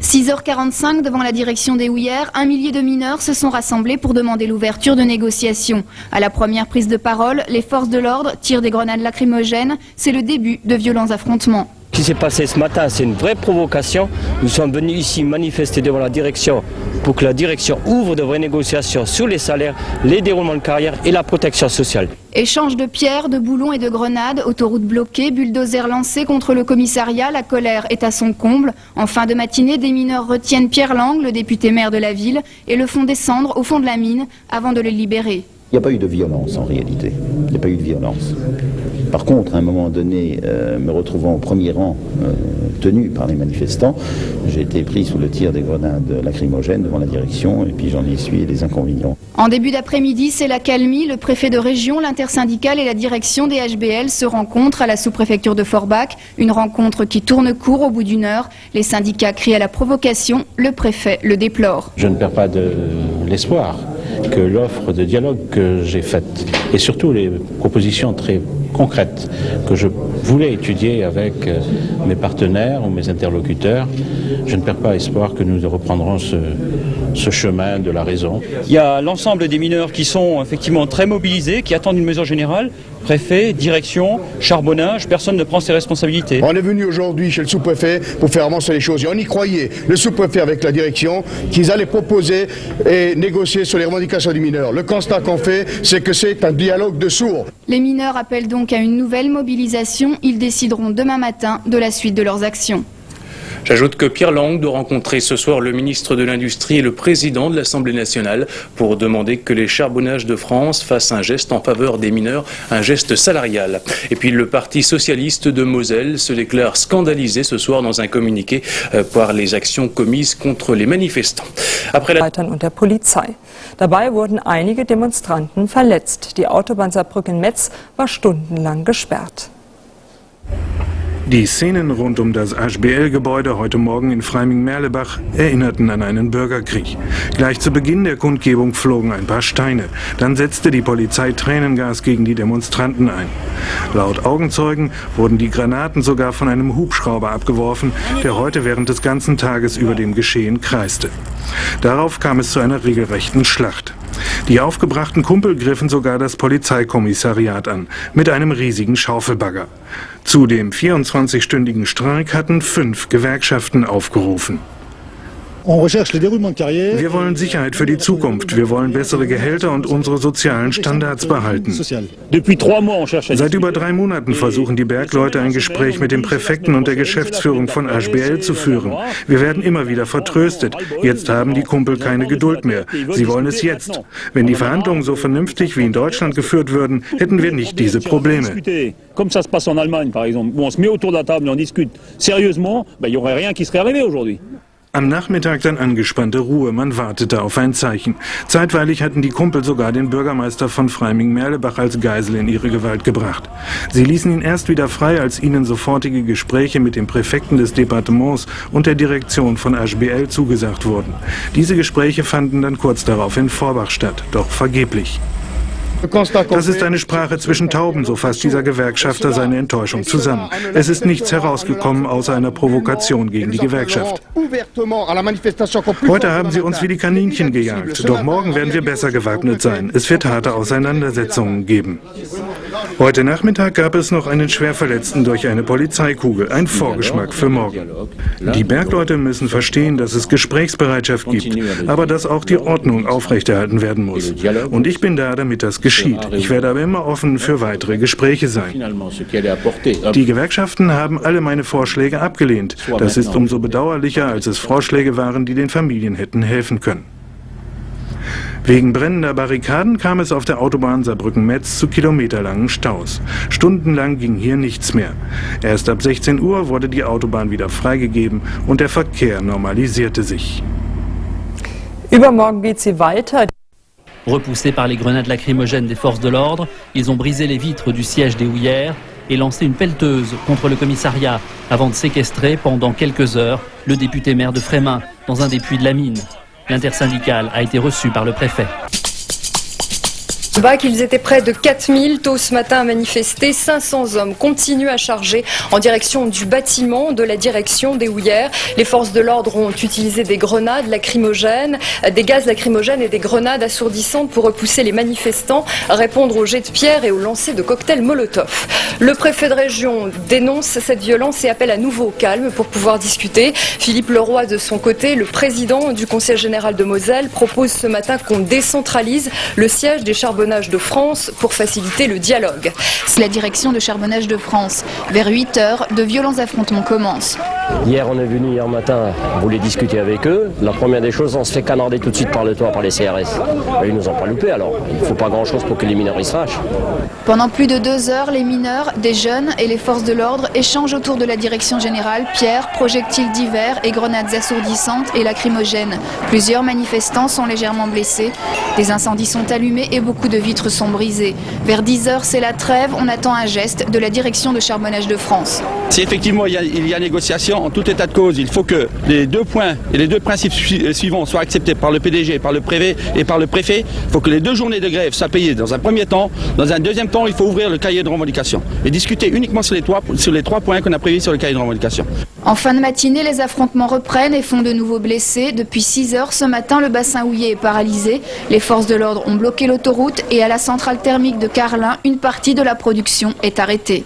6h45 devant la direction des houillères, 1 millier de mineurs se sont rassemblés pour demander l'ouverture de négociations. À la première prise de parole, les forces de l'ordre tirent des grenades lacrymogènes. C'est le début de violents affrontements. Ce qui s'est passé ce matin, c'est une vraie provocation. Nous sommes venus ici manifester devant la direction pour que la direction ouvre de vraies négociations sur les salaires, les déroulements de carrière et la protection sociale. Échange de pierres, de boulons et de grenades, autoroute bloquée, bulldozer lancé contre le commissariat, la colère est à son comble. En fin de matinée, des mineurs retiennent Pierre Lang, le député maire de la ville, et le font descendre au fond de la mine avant de le libérer. Il n'y a pas eu de violence en réalité, il n'y a pas eu de violence. Par contre, à un moment donné, me retrouvant au premier rang, tenu par les manifestants, j'ai été pris sous le tir des grenades lacrymogènes devant la direction et puis j'en ai essuyé les inconvénients. En début d'après-midi, c'est la calmie. Le préfet de région, l'intersyndicale et la direction des HBL se rencontrent à la sous-préfecture de Forbach. Une rencontre qui tourne court au bout d'une heure. Les syndicats crient à la provocation. Le préfet le déplore. Je ne perds pas de l'espoir que l'offre de dialogue que j'ai faite et surtout les propositions très concrètes que je voulais étudier avec mes partenaires ou mes interlocuteurs, je ne perds pas espoir que nous reprendrons ce chemin de la raison. Il y a l'ensemble des mineurs qui sont effectivement très mobilisés, qui attendent une mesure générale. Préfet, direction, charbonnage, personne ne prend ses responsabilités. On est venu aujourd'hui chez le sous-préfet pour faire avancer les choses. Et on y croyait, le sous-préfet avec la direction, qu'ils allaient proposer et négocier sur les revendications des mineurs. Le constat qu'on fait, c'est que c'est un dialogue de sourds. Les mineurs appellent donc à une nouvelle mobilisation. Ils décideront demain matin de la suite de leurs actions. J'ajoute que Pierre Lang doit rencontrer ce soir le ministre de l'Industrie et le président de l'Assemblée nationale pour demander que les Charbonnages de France fassent un geste en faveur des mineurs, un geste salarial. Et puis le Parti socialiste de Moselle se déclare scandalisé ce soir dans un communiqué par les actions commises contre les manifestants. Après la... und der Polizei. Dabei wurden einige Demonstranten verletzt. Die Autobahn Saarbrücken-Metz war stundenlang gesperrt. Die Szenen rund um das HBL-Gebäude heute Morgen in Freiming-Merlebach erinnerten an einen Bürgerkrieg. Gleich zu Beginn der Kundgebung flogen ein paar Steine. Dann setzte die Polizei Tränengas gegen die Demonstranten ein. Laut Augenzeugen wurden die Granaten sogar von einem Hubschrauber abgeworfen, der heute während des ganzen Tages über dem Geschehen kreiste. Darauf kam es zu einer regelrechten Schlacht. Die aufgebrachten Kumpel griffen sogar das Polizeikommissariat an, mit einem riesigen Schaufelbagger. Zu dem 24-stündigen Streik hatten 5 Gewerkschaften aufgerufen. Wir wollen Sicherheit für die Zukunft. Wir wollen bessere Gehälter und unsere sozialen Standards behalten. Seit über 3 Monaten versuchen die Bergleute ein Gespräch mit dem Präfekten und der Geschäftsführung von HBL zu führen. Wir werden immer wieder vertröstet. Jetzt haben die Kumpel keine Geduld mehr. Sie wollen es jetzt. Wenn die Verhandlungen so vernünftig wie in Deutschland geführt würden, hätten wir nicht diese Probleme. Comme ça se passe en Allemagne, par exemple, où on se met autour de la table et on discute sérieusement, il n'y aurait rien qui serait arrivé aujourd'hui. Am Nachmittag dann angespannte Ruhe, man wartete auf ein Zeichen. Zeitweilig hatten die Kumpel sogar den Bürgermeister von Freiming-Merlebach als Geisel in ihre Gewalt gebracht. Sie ließen ihn erst wieder frei, als ihnen sofortige Gespräche mit dem Präfekten des Departements und der Direktion von HBL zugesagt wurden. Diese Gespräche fanden dann kurz darauf in Forbach statt, doch vergeblich. Das ist eine Sprache zwischen Tauben, so fasst dieser Gewerkschafter seine Enttäuschung zusammen. Es ist nichts herausgekommen außer einer Provokation gegen die Gewerkschaft. Heute haben sie uns wie die Kaninchen gejagt, doch morgen werden wir besser gewappnet sein. Es wird harte Auseinandersetzungen geben. Heute Nachmittag gab es noch einen Schwerverletzten durch eine Polizeikugel, ein Vorgeschmack für morgen. Die Bergleute müssen verstehen, dass es Gesprächsbereitschaft gibt, aber dass auch die Ordnung aufrechterhalten werden muss. Und ich bin da, damit das geschieht. Ich werde aber immer offen für weitere Gespräche sein. Die Gewerkschaften haben alle meine Vorschläge abgelehnt. Das ist umso bedauerlicher, als es Vorschläge waren, die den Familien hätten helfen können. Wegen brennender Barrikaden kam es auf der Autobahn Saarbrücken-Metz zu kilometerlangen Staus. Stundenlang ging hier nichts mehr. Erst ab 16 Uhr wurde die Autobahn wieder freigegeben und der Verkehr normalisierte sich. Übermorgen geht sie weiter. Repoussés par les grenades lacrymogènes des forces de l'ordre, ils ont brisé les vitres du siège des houillères et lancé une pelleteuse contre le commissariat avant de séquestrer pendant quelques heures le député maire de Frémin dans un des puits de la mine. L'intersyndicale a été reçue par le préfet. Ils étaient près de 4000 tôt ce matin à manifester. 500 hommes continuent à charger en direction du bâtiment de la direction des houillères. Les forces de l'ordre ont utilisé des grenades lacrymogènes, des gaz lacrymogènes et des grenades assourdissantes pour repousser les manifestants, répondre aux jets de pierre et au lancer de cocktails Molotov. Le préfet de région dénonce cette violence et appelle à nouveau au calme pour pouvoir discuter. Philippe Leroy, de son côté, le président du Conseil général de Moselle, propose ce matin qu'on décentralise le siège des charbonnages de France pour faciliter le dialogue. C'est la direction de Charbonnage de France. Vers 8 h, de violents affrontements commencent. Hier, on est venu hier matin, on voulait discuter avec eux. La première des choses, on se fait canarder tout de suite par le toit, par les CRS. Ils nous ont pas loupé alors. Il ne faut pas grand-chose pour que les mineurs ils se fâchent. Pendant plus de 2 heures, les mineurs, des jeunes et les forces de l'ordre échangent autour de la direction générale pierres, projectiles divers et grenades assourdissantes et lacrymogènes. Plusieurs manifestants sont légèrement blessés. Des incendies sont allumés et beaucoup de vitres sont brisées. Vers 10 h, c'est la trêve. On attend un geste de la direction de Charbonnage de France. Si effectivement il y a négociation, en tout état de cause, il faut que les 2 points et les 2 principes suivants soient acceptés par le PDG, par le préfet et par le préfet. Il faut que les 2 journées de grève soient payées dans un premier temps. Dans un deuxième temps, il faut ouvrir le cahier de revendication et discuter uniquement sur les 3 points qu'on a prévus sur le cahier de revendication. En fin de matinée, les affrontements reprennent et font de nouveaux blessés. Depuis 6 h ce matin, le bassin houillé est paralysé. Les forces de l'ordre ont bloqué l'autoroute et à la centrale thermique de Carlin, une partie de la production est arrêtée.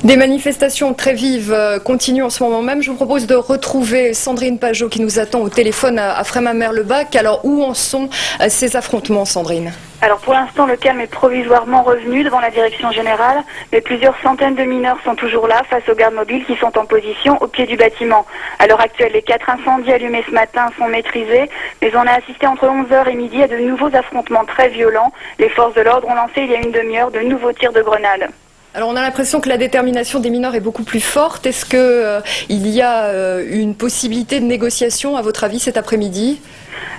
Des manifestations très vives continuent en ce moment même. Je vous propose de retrouver Sandrine Pajot qui nous attend au téléphone à Frémin-Merlebach. Alors où en sont ces affrontements, Sandrine ? Alors pour l'instant, le calme est provisoirement revenu devant la direction générale, mais plusieurs centaines de mineurs sont toujours là face aux gardes mobiles qui sont en position au pied du bâtiment. À l'heure actuelle, les 4 incendies allumés ce matin sont maîtrisés, mais on a assisté entre 11 h et midi à de nouveaux affrontements très violents. Les forces de l'ordre ont lancé il y a une demi-heure de nouveaux tirs de grenades. Alors on a l'impression que la détermination des mineurs est beaucoup plus forte. Est-ce qu'il y a une possibilité de négociation, à votre avis, cet après-midi ?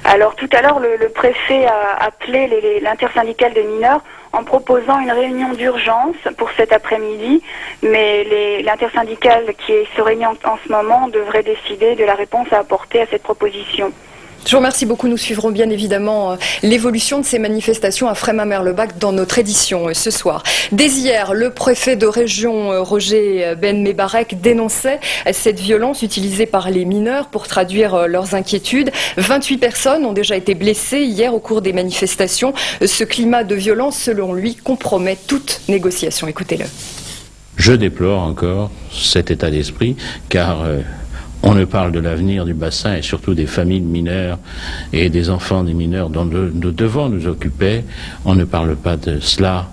Alors tout à l'heure, le préfet a appelé l'intersyndicale des mineurs en proposant une réunion d'urgence pour cet après-midi, mais l'intersyndicale qui se réunit en ce moment devrait décider de la réponse à apporter à cette proposition. Je vous remercie beaucoup. Nous suivrons bien évidemment l'évolution de ces manifestations à Frémin-Merlebach dans notre édition ce soir. Dès hier, le préfet de région Roger Ben Mebarek dénonçait cette violence utilisée par les mineurs pour traduire leurs inquiétudes. 28 personnes ont déjà été blessées hier au cours des manifestations. Ce climat de violence, selon lui, compromet toute négociation. Écoutez-le. Je déplore encore cet état d'esprit, car on ne parle de l'avenir du bassin et surtout des familles de mineurs et des enfants des mineurs dont nous devons nous occuper. On ne parle pas de cela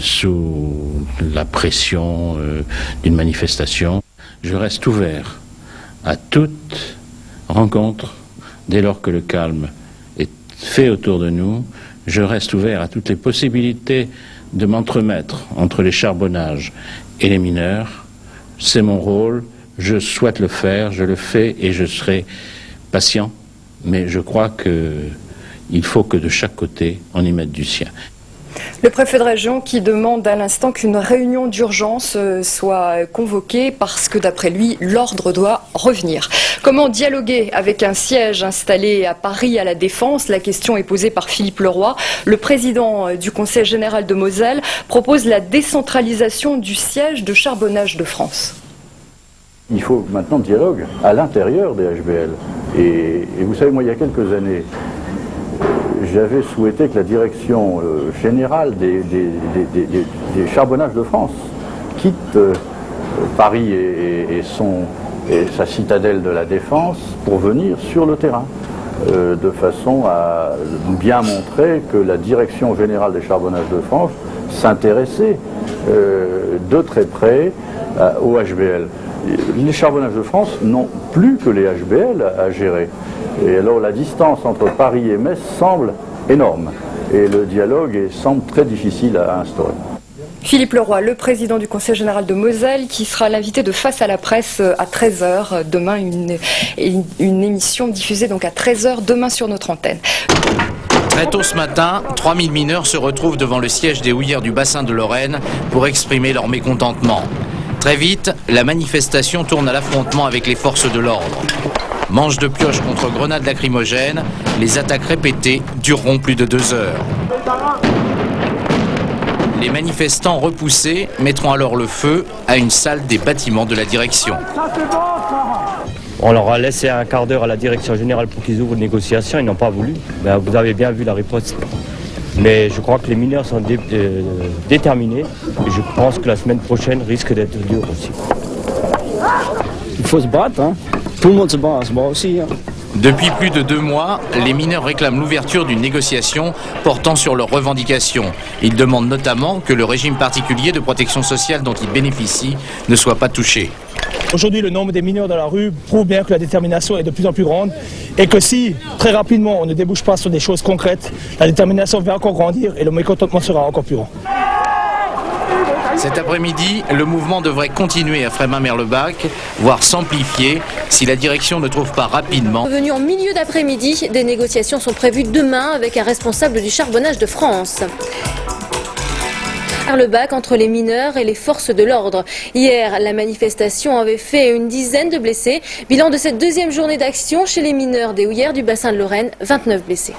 sous la pression d'une manifestation. Je reste ouvert à toute rencontre dès lors que le calme est fait autour de nous. Je reste ouvert à toutes les possibilités de m'entremettre entre les charbonnages et les mineurs. C'est mon rôle. Je souhaite le faire, je le fais et je serai patient, mais je crois qu'il faut que de chaque côté, on y mette du sien. Le préfet de région qui demande à l'instant qu'une réunion d'urgence soit convoquée parce que d'après lui, l'ordre doit revenir. Comment dialoguer avec un siège installé à Paris à la Défense? La question est posée par Philippe Leroy. Le président du Conseil général de Moselle propose la décentralisation du siège de charbonnage de France. Il faut maintenant dialogue à l'intérieur des HBL. Et vous savez, moi, il y a quelques années, j'avais souhaité que la direction générale des charbonnages de France quitte Paris et sa citadelle de la Défense pour venir sur le terrain, de façon à bien montrer que la direction générale des charbonnages de France s'intéressait de très près au HBL. Les charbonnages de France n'ont plus que les HBL à gérer. Et alors la distance entre Paris et Metz semble énorme. Et le dialogue semble très difficile à instaurer. Philippe Leroy, le président du Conseil général de Moselle, qui sera l'invité de Face à la presse à 13h. Demain, une émission diffusée donc à 13h demain sur notre antenne. Très tôt ce matin, 3000 mineurs se retrouvent devant le siège des houillères du bassin de Lorraine pour exprimer leur mécontentement. Très vite, la manifestation tourne à l'affrontement avec les forces de l'ordre. Manche de pioche contre grenades lacrymogènes, les attaques répétées dureront plus de 2 heures. Les manifestants repoussés mettront alors le feu à une salle des bâtiments de la direction. On leur a laissé un quart d'heure à la direction générale pour qu'ils ouvrent une négociation, ils n'ont pas voulu. Ben, vous avez bien vu la riposte. Mais je crois que les mineurs sont déterminés et je pense que la semaine prochaine risque d'être dure aussi. Il faut se battre, hein. Tout le monde se bat aussi. Hein. Depuis plus de 2 mois, les mineurs réclament l'ouverture d'une négociation portant sur leurs revendications. Ils demandent notamment que le régime particulier de protection sociale dont ils bénéficient ne soit pas touché. Aujourd'hui, le nombre des mineurs dans la rue prouve bien que la détermination est de plus en plus grande et que si, très rapidement, on ne débouche pas sur des choses concrètes, la détermination va encore grandir et le mécontentement sera encore plus grand. Cet après-midi, le mouvement devrait continuer à Frémin-Merlebach, voire s'amplifier si la direction ne trouve pas rapidement. Venu en milieu d'après-midi, des négociations sont prévues demain avec un responsable du charbonnage de France. Merlebach entre les mineurs et les forces de l'ordre. Hier, la manifestation avait fait une dizaine de blessés. Bilan de cette deuxième journée d'action chez les mineurs des houillères du bassin de Lorraine, 29 blessés.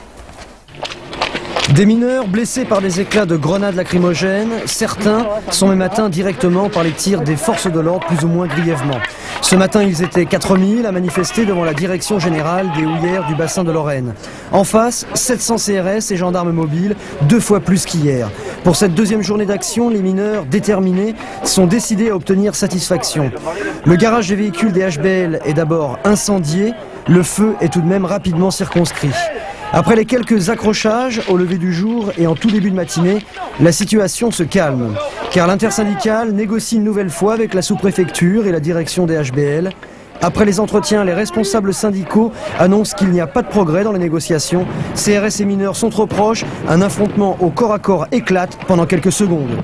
Des mineurs blessés par des éclats de grenades lacrymogènes, certains sont même atteints directement par les tirs des forces de l'ordre plus ou moins grièvement. Ce matin, ils étaient 4000 à manifester devant la direction générale des houillères du bassin de Lorraine. En face, 700 CRS et gendarmes mobiles, 2 fois plus qu'hier. Pour cette deuxième journée d'action, les mineurs déterminés sont décidés à obtenir satisfaction. Le garage des véhicules des HBL est d'abord incendié, le feu est tout de même rapidement circonscrit. Après les quelques accrochages au lever du jour et en tout début de matinée, la situation se calme. Car l'intersyndicale négocie une nouvelle fois avec la sous-préfecture et la direction des HBL. Après les entretiens, les responsables syndicaux annoncent qu'il n'y a pas de progrès dans les négociations. CRS et mineurs sont trop proches, un affrontement au corps à corps éclate pendant quelques secondes.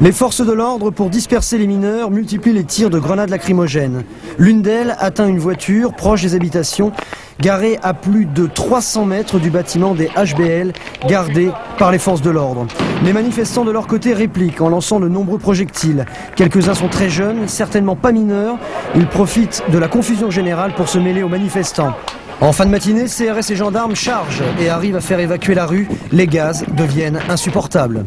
Les forces de l'ordre, pour disperser les mineurs, multiplient les tirs de grenades lacrymogènes. L'une d'elles atteint une voiture proche des habitations, garée à plus de 300 mètres du bâtiment des HBL, gardé par les forces de l'ordre. Les manifestants de leur côté répliquent en lançant de nombreux projectiles. Quelques-uns sont très jeunes, certainement pas mineurs. Ils profitent de la confusion générale pour se mêler aux manifestants. En fin de matinée, CRS et gendarmes chargent et arrivent à faire évacuer la rue. Les gaz deviennent insupportables.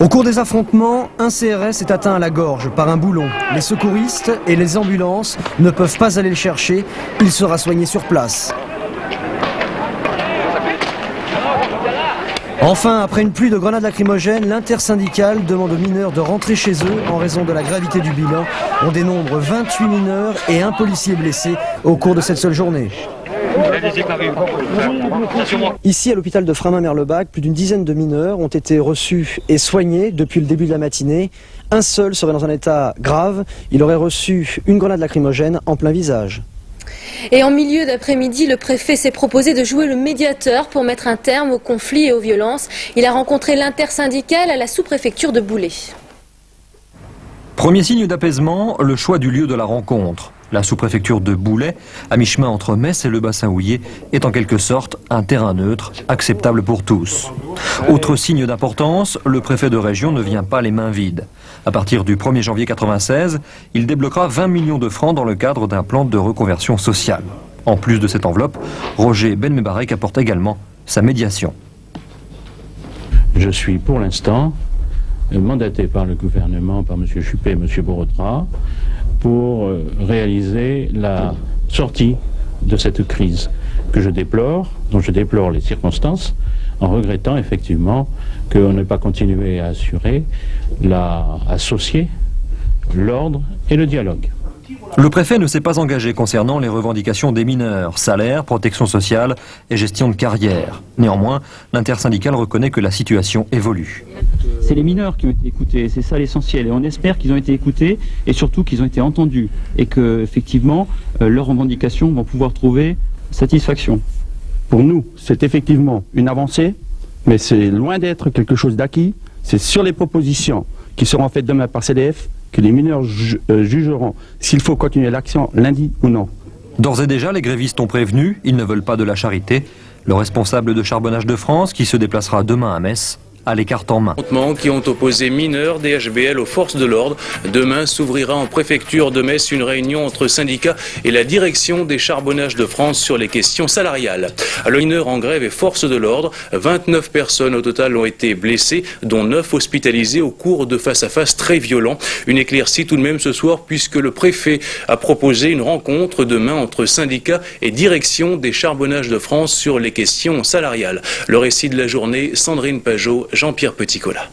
Au cours des affrontements, un CRS est atteint à la gorge par un boulon. Les secouristes et les ambulances ne peuvent pas aller le chercher. Il sera soigné sur place. Enfin, après une pluie de grenades lacrymogènes, l'intersyndicale demande aux mineurs de rentrer chez eux en raison de la gravité du bilan. On dénombre 28 mineurs et un policier blessé au cours de cette seule journée. Ici, à l'hôpital de Freimin-Merlebach, plus d'une dizaine de mineurs ont été reçus et soignés depuis le début de la matinée. Un seul serait dans un état grave. Il aurait reçu une grenade lacrymogène en plein visage. Et en milieu d'après-midi, le préfet s'est proposé de jouer le médiateur pour mettre un terme aux conflits et aux violences. Il a rencontré l'intersyndicale à la sous-préfecture de Boulay. Premier signe d'apaisement, le choix du lieu de la rencontre. La sous-préfecture de Boulay, à mi-chemin entre Metz et le bassin houiller, est en quelque sorte un terrain neutre, acceptable pour tous. Autre signe d'importance, le préfet de région ne vient pas les mains vides. À partir du 1er janvier 1996, il débloquera 20 millions de francs dans le cadre d'un plan de reconversion sociale. En plus de cette enveloppe, Roger Ben-Mebarek apporte également sa médiation. Je suis pour l'instant mandaté par le gouvernement, par M. Juppé et M. Borotra, pour réaliser la sortie de cette crise que je déplore, dont je déplore les circonstances, en regrettant effectivement qu'on n'ait pas continué à assurer, à associer l'ordre et le dialogue. Le préfet ne s'est pas engagé concernant les revendications des mineurs, salaire, protection sociale et gestion de carrière. Néanmoins, l'intersyndicale reconnaît que la situation évolue. C'est les mineurs qui ont été écoutés, c'est ça l'essentiel. Et on espère qu'ils ont été écoutés et surtout qu'ils ont été entendus et que, effectivement, leurs revendications vont pouvoir trouver satisfaction. Pour nous, c'est effectivement une avancée, mais c'est loin d'être quelque chose d'acquis. C'est sur les propositions qui seront faites demain par CDF que les mineurs jugeront s'il faut continuer l'action lundi ou non. D'ores et déjà, les grévistes ont prévenu, ils ne veulent pas de la charité. Le responsable de Charbonnage de France, qui se déplacera demain à Metz, à l'écart en main. Qui ont opposé mineurs des HBL aux forces de l'ordre. Demain s'ouvrira en préfecture de Metz une réunion entre syndicats et la direction des Charbonnages de France sur les questions salariales. Le mineur en grève et forces de l'ordre, 29 personnes au total ont été blessées, dont 9 hospitalisées au cours de face-à-face très violents. Une éclaircie tout de même ce soir puisque le préfet a proposé une rencontre demain entre syndicats et direction des Charbonnages de France sur les questions salariales. Le récit de la journée, Sandrine Pajot, Jean-Pierre Petit-Colas.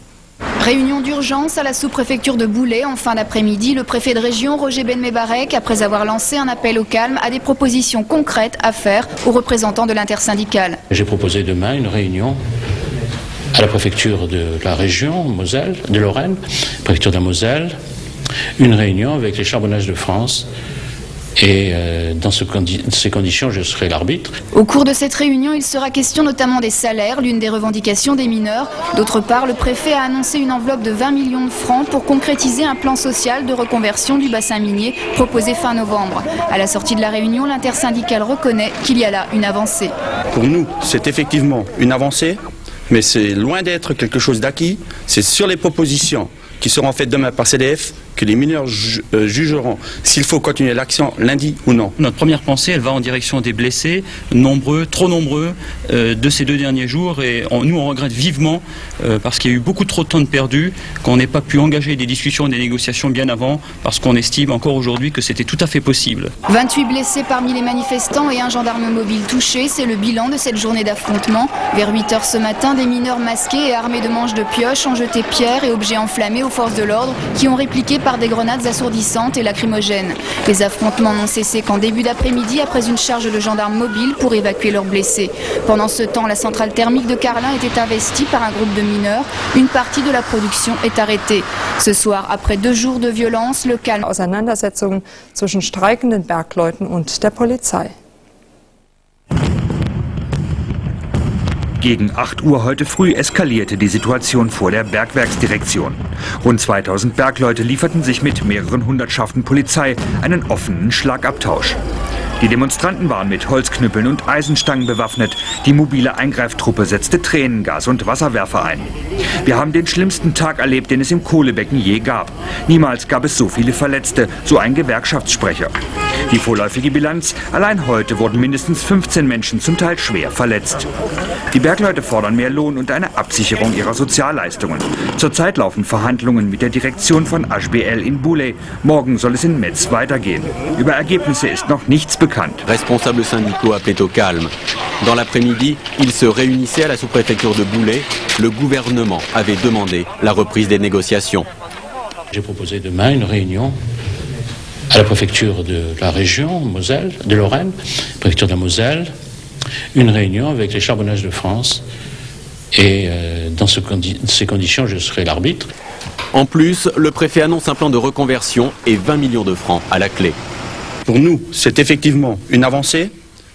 Réunion d'urgence à la sous-préfecture de Boulay. En fin d'après-midi, le préfet de région, Roger Ben-Mebarek, après avoir lancé un appel au calme, a des propositions concrètes à faire aux représentants de l'intersyndicale. J'ai proposé demain une réunion à la préfecture de la région, Moselle, de Lorraine, préfecture de la Moselle, une réunion avec les Charbonnages de France. Et dans ces conditions, je serai l'arbitre. Au cours de cette réunion, il sera question notamment des salaires, l'une des revendications des mineurs. D'autre part, le préfet a annoncé une enveloppe de 20 millions de francs pour concrétiser un plan social de reconversion du bassin minier proposé fin novembre. À la sortie de la réunion, l'intersyndicale reconnaît qu'il y a là une avancée. Pour nous, c'est effectivement une avancée, mais c'est loin d'être quelque chose d'acquis. C'est sur les propositions qui seront faites demain par CDF que les mineurs jugeront s'il faut continuer l'action lundi ou non. Notre première pensée, elle va en direction des blessés, nombreux, trop nombreux, de ces 2 derniers jours. Et nous, on regrette vivement, parce qu'il y a eu beaucoup trop de temps de perdu, qu'on n'ait pas pu engager des discussions et des négociations bien avant, parce qu'on estime encore aujourd'hui que c'était tout à fait possible. 28 blessés parmi les manifestants et un gendarme mobile touché, c'est le bilan de cette journée d'affrontement. Vers 8 h ce matin, des mineurs masqués et armés de manches de pioche ont jeté pierres et objets enflammés aux forces de l'ordre qui ont répliqué par des grenades assourdissantes et lacrymogènes. Les affrontements n'ont cessé qu'en début d'après-midi après une charge de gendarmes mobiles pour évacuer leurs blessés. Pendant ce temps, la centrale thermique de Carlin était investie par un groupe de mineurs. Une partie de la production est arrêtée. Ce soir, après 2 jours de violence, le calme. Auseinandersetzungen zwischen streikenden Bergleuten und der Polizei. Gegen 8 Uhr heute früh eskalierte die Situation vor der Bergwerksdirektion. Rund 2000 Bergleute lieferten sich mit mehreren Hundertschaften Polizei einen offenen Schlagabtausch. Die Demonstranten waren mit Holzknüppeln und Eisenstangen bewaffnet. Die mobile Eingreiftruppe setzte Tränengas und Wasserwerfer ein. Wir haben den schlimmsten Tag erlebt, den es im Kohlebecken je gab. Niemals gab es so viele Verletzte, so ein Gewerkschaftssprecher. Die vorläufige Bilanz: allein heute wurden mindestens 15 Menschen zum Teil schwer verletzt. Die Bergleute fordern mehr Lohn und eine Absicherung ihrer Sozialleistungen. Zurzeit laufen Verhandlungen mit der Direktion von HBL in Boulay. Morgen soll es in Metz weitergehen. Über Ergebnisse ist noch nichts bekannt. bekannt. Responsables syndicaux appelaient au calme. Dans l'après-midi, ils se réunissaient à la sous-préfecture de Boulay. Le gouvernement avait demandé la reprise des négociations. J'ai proposé demain une réunion à la préfecture de la région Moselle, de Lorraine, préfecture de la Moselle, une réunion avec les Charbonnages de France. Et dans ces conditions, je serai l'arbitre. En plus, le préfet annonce un plan de reconversion et 20 millions de francs à la clé. Pour nous, c'est effectivement une avancée,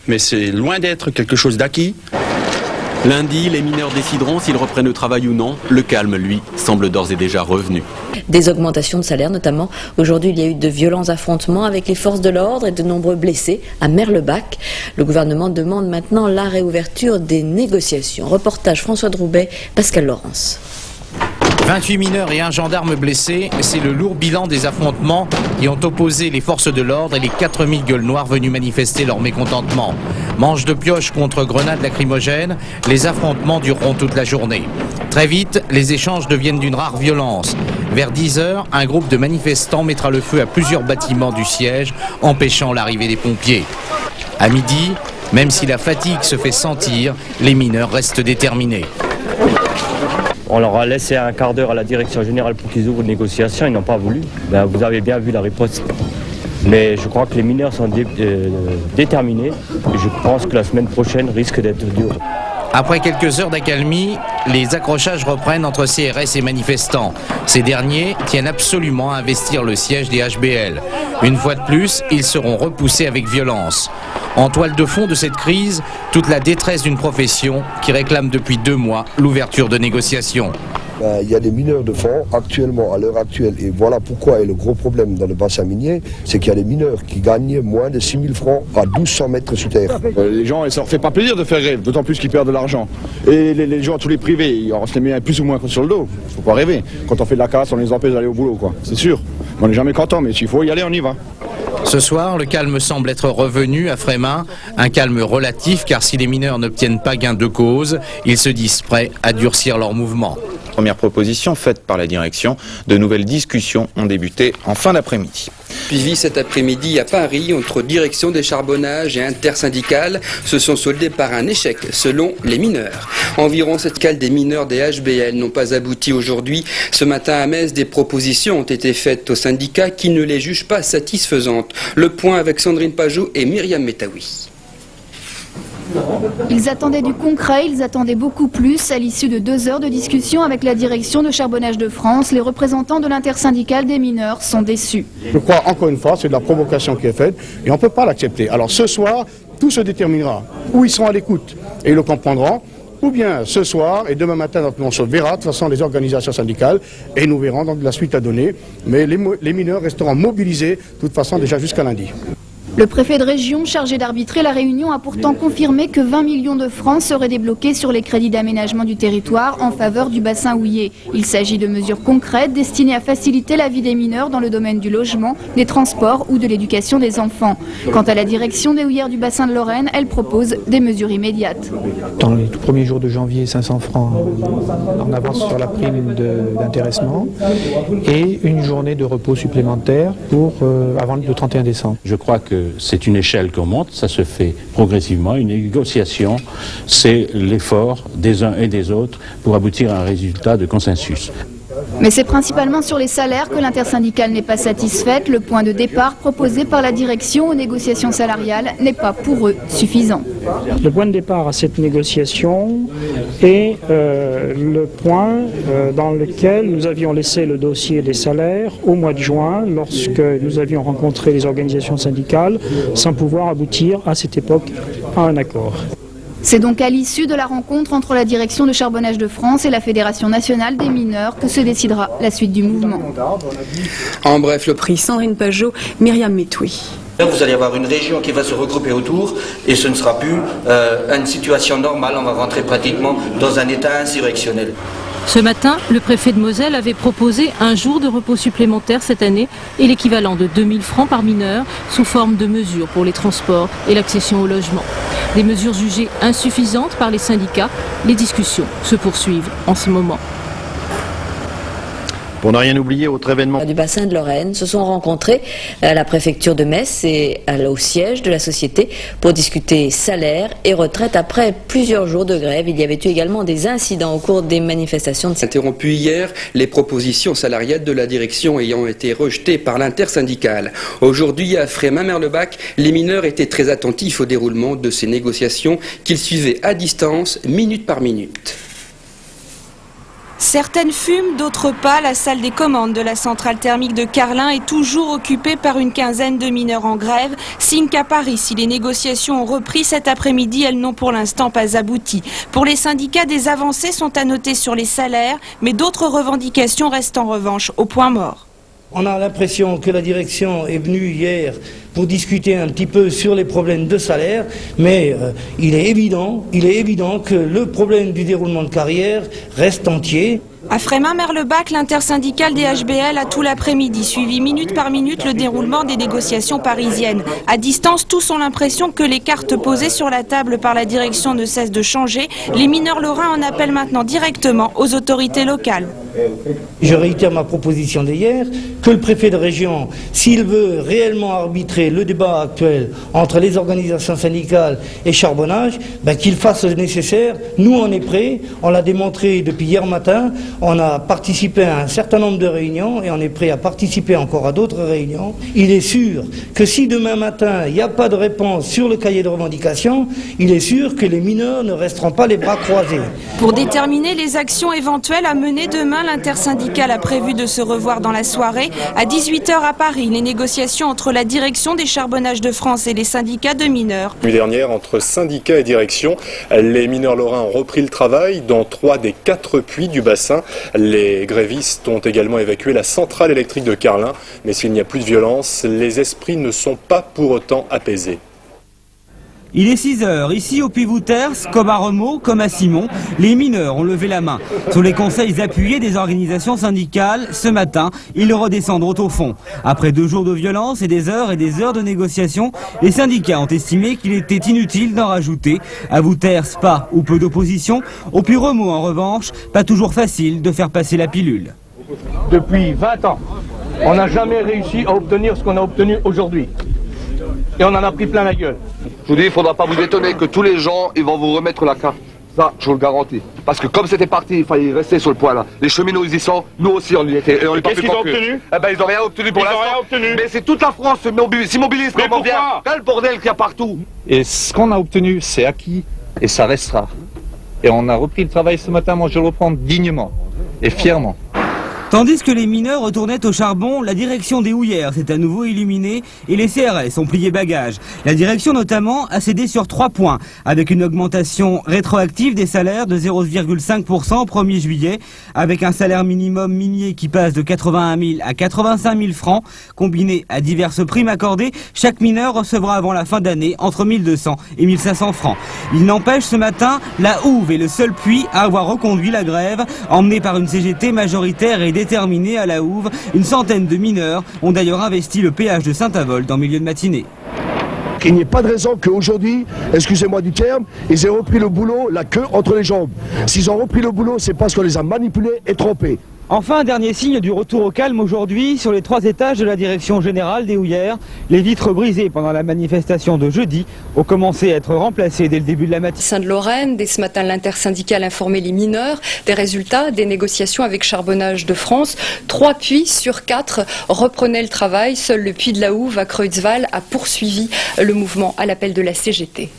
mais c'est loin d'être quelque chose d'acquis. Lundi, les mineurs décideront s'ils reprennent le travail ou non. Le calme, lui, semble d'ores et déjà revenu. Des augmentations de salaire notamment. Aujourd'hui, il y a eu de violents affrontements avec les forces de l'ordre et de nombreux blessés à Merlebach. Le gouvernement demande maintenant la réouverture des négociations. Reportage François Droubet, Pascal Laurence. 28 mineurs et un gendarme blessés, c'est le lourd bilan des affrontements qui ont opposé les forces de l'ordre et les 4000 gueules noires venus manifester leur mécontentement. Manche de pioche contre grenades lacrymogènes, les affrontements dureront toute la journée. Très vite, les échanges deviennent d'une rare violence. Vers 10 h, un groupe de manifestants mettra le feu à plusieurs bâtiments du siège, empêchant l'arrivée des pompiers. À midi, même si la fatigue se fait sentir, les mineurs restent déterminés. On leur a laissé un quart d'heure à la direction générale pour qu'ils ouvrent une négociation, ils n'ont pas voulu. Ben, vous avez bien vu la riposte. Mais je crois que les mineurs sont déterminés. Je pense que la semaine prochaine risque d'être dure. Après quelques heures d'accalmie, les accrochages reprennent entre CRS et manifestants. Ces derniers tiennent absolument à investir le siège des HBL. Une fois de plus, ils seront repoussés avec violence. En toile de fond de cette crise, toute la détresse d'une profession qui réclame depuis 2 mois l'ouverture de négociations. Il y a des mineurs de fond actuellement, à l'heure actuelle, et voilà pourquoi est le gros problème dans le bassin minier, c'est qu'il y a des mineurs qui gagnent moins de 6 000 francs à 1200 mètres sous terre. Les gens, ça leur fait pas plaisir de faire grève, d'autant plus qu'ils perdent de l'argent. Et les gens, tous les privés, on se les met plus ou moins sur le dos. Faut pas rêver. Quand on fait de la casse, on les empêche d'aller au boulot, quoi. C'est sûr. On n'est jamais content, mais s'il faut y aller, on y va. Ce soir, le calme semble être revenu à Frémin, un calme relatif car si les mineurs n'obtiennent pas gain de cause, ils se disent prêts à durcir leur mouvement. Première proposition faite par la direction, de nouvelles discussions ont débuté en fin d'après-midi. Suivi cet après-midi à Paris entre direction des charbonnages et intersyndicales se sont soldés par un échec selon les mineurs. Environ 7 cales des mineurs des HBL n'ont pas abouti aujourd'hui. Ce matin à Metz, des propositions ont été faites aux syndicats qui ne les jugent pas satisfaisantes. Le point avec Sandrine Pajot et Myriam Metaoui. Ils attendaient du concret, ils attendaient beaucoup plus. À l'issue de 2 heures de discussion avec la direction de Charbonnage de France, les représentants de l'intersyndicale des mineurs sont déçus. Je crois encore une fois, c'est de la provocation qui est faite et on ne peut pas l'accepter. Alors ce soir, tout se déterminera. Ou ils seront à l'écoute et ils le comprendront, ou bien ce soir et demain matin, on se verra de toute façon les organisations syndicales et nous verrons donc la suite à donner. Mais les mineurs resteront mobilisés de toute façon déjà jusqu'à lundi. Le préfet de région chargé d'arbitrer la réunion a pourtant confirmé que 20 millions de francs seraient débloqués sur les crédits d'aménagement du territoire en faveur du bassin houiller. Il s'agit de mesures concrètes destinées à faciliter la vie des mineurs dans le domaine du logement, des transports ou de l'éducation des enfants. Quant à la direction des houillères du bassin de Lorraine, elle propose des mesures immédiates. Dans les tout premiers jours de janvier, 500 francs en avance sur la prime d'intéressement et une journée de repos supplémentaire avant le 31 décembre. Je crois que c'est une échelle qu'on monte, ça se fait progressivement. Une négociation, c'est l'effort des uns et des autres pour aboutir à un résultat de consensus. Mais c'est principalement sur les salaires que l'intersyndicale n'est pas satisfaite. Le point de départ proposé par la direction aux négociations salariales n'est pas pour eux suffisant. Le point de départ à cette négociation est le point dans lequel nous avions laissé le dossier des salaires au mois de juin, lorsque nous avions rencontré les organisations syndicales, sans pouvoir aboutir à cette époque à un accord. C'est donc à l'issue de la rencontre entre la direction de Charbonnage de France et la Fédération nationale des mineurs que se décidera la suite du mouvement. En bref, le prix Sandrine Pajot, Myriam Metaoui. Vous allez avoir une région qui va se regrouper autour et ce ne sera plus une situation normale, on va rentrer pratiquement dans un état insurrectionnel. Ce matin, le préfet de Moselle avait proposé un jour de repos supplémentaire cette année et l'équivalent de 2000 francs par mineur sous forme de mesures pour les transports et l'accession au logement. Des mesures jugées insuffisantes par les syndicats. Les discussions se poursuivent en ce moment. Pour ne rien oublier, autre événement du bassin de Lorraine se sont rencontrés à la préfecture de Metz et au siège de la société pour discuter salaire et retraite après plusieurs jours de grève. Il y avait eu également des incidents au cours des manifestations. Interrompu hier, les propositions salariales de la direction ayant été rejetées par l'intersyndicale. Aujourd'hui, à Frémin-Merlebach, les mineurs étaient très attentifs au déroulement de ces négociations qu'ils suivaient à distance, minute par minute. Certaines fument, d'autres pas. La salle des commandes de la centrale thermique de Carlin est toujours occupée par une quinzaine de mineurs en grève. Signe qu'à Paris, si les négociations ont repris cet après-midi, elles n'ont pour l'instant pas abouti. Pour les syndicats, des avancées sont à noter sur les salaires, mais d'autres revendications restent en revanche au point mort. On a l'impression que la direction est venue hier pour discuter un petit peu sur les problèmes de salaire, mais il est évident que le problème du déroulement de carrière reste entier. À Frémin-Merlebach, l'intersyndicale des HBL a tout l'après-midi suivi minute par minute le déroulement des négociations parisiennes. À distance, tous ont l'impression que les cartes posées sur la table par la direction ne cessent de changer. Les mineurs lorrains en appellent maintenant directement aux autorités locales. Je réitère ma proposition d'hier, que le préfet de région, s'il veut réellement arbitrer le débat actuel entre les organisations syndicales et Charbonnage, qu'il fasse le nécessaire. Nous, on est prêts, on l'a démontré depuis hier matin, on a participé à un certain nombre de réunions et on est prêt à participer encore à d'autres réunions. Il est sûr que si demain matin, il n'y a pas de réponse sur le cahier de revendication, il est sûr que les mineurs ne resteront pas les bras croisés. Pour déterminer les actions éventuelles à mener demain, l'intersyndicale a prévu de se revoir dans la soirée. À 18 h à Paris, les négociations entre la direction des Charbonnages de France et les syndicats de mineurs. La nuit dernière, entre syndicats et direction, les mineurs lorrains ont repris le travail dans 3 des 4 puits du bassin. Les grévistes ont également évacué la centrale électrique de Carlin. Mais s'il n'y a plus de violence, les esprits ne sont pas pour autant apaisés. Il est 6 h, ici au Puy-Vouters, comme à Remaux, comme à Simon, les mineurs ont levé la main. Sur les conseils appuyés des organisations syndicales, ce matin, ils redescendront au fond. Après 2 jours de violence et des heures de négociations, les syndicats ont estimé qu'il était inutile d'en rajouter. À Vouters, pas ou peu d'opposition. Au Puy-Remaux, en revanche, pas toujours facile de faire passer la pilule. Depuis 20 ans, on n'a jamais réussi à obtenir ce qu'on a obtenu aujourd'hui. Et on en a pris plein la gueule. Je vous dis, il ne faudra pas vous étonner que tous les gens, ils vont vous remettre la carte. Ça, je vous le garantis. Parce que comme c'était parti, il fallait rester sur le point là. Les cheminots, ils y sont. Nous aussi, on y était. Et on est pas Qu'est-ce qu'ils ont obtenu? Ils n'ont rien obtenu pour l'instant. Mais c'est toute la France s'immobilise comme on vient. Quel bordel qu'il y a partout. Et ce qu'on a obtenu, c'est acquis et ça restera. Et on a repris le travail ce matin. Moi, je le reprends dignement et fièrement. Tandis que les mineurs retournaient au charbon, la direction des houillères s'est à nouveau illuminée et les CRS ont plié bagage. La direction notamment a cédé sur 3 points, avec une augmentation rétroactive des salaires de 0,5% au 1er juillet, avec un salaire minimum minier qui passe de 81 000 à 85 000 francs, combiné à diverses primes accordées, chaque mineur recevra avant la fin d'année entre 1 200 et 1 500 francs. Il n'empêche, ce matin, la Houve est le seul puits à avoir reconduit la grève, emmenée par une CGT majoritaire et déterminée à la Houve. Une centaine de mineurs ont d'ailleurs investi le péage de Saint-Avold en milieu de matinée. Il n'y a pas de raison qu'aujourd'hui, excusez-moi du terme, ils aient repris le boulot, la queue entre les jambes. S'ils ont repris le boulot, c'est parce qu'on les a manipulés et trompés. Enfin, un dernier signe du retour au calme aujourd'hui sur les 3 étages de la direction générale des houillères. Les vitres brisées pendant la manifestation de jeudi ont commencé à être remplacées dès le début de la matinée. Saint-de-Lorraine, dès ce matin, l'intersyndicale informait les mineurs des résultats des négociations avec Charbonnage de France. 3 puits sur 4 reprenaient le travail. Seul le puits de la Houve à Creutzwald a poursuivi le mouvement à l'appel de la CGT.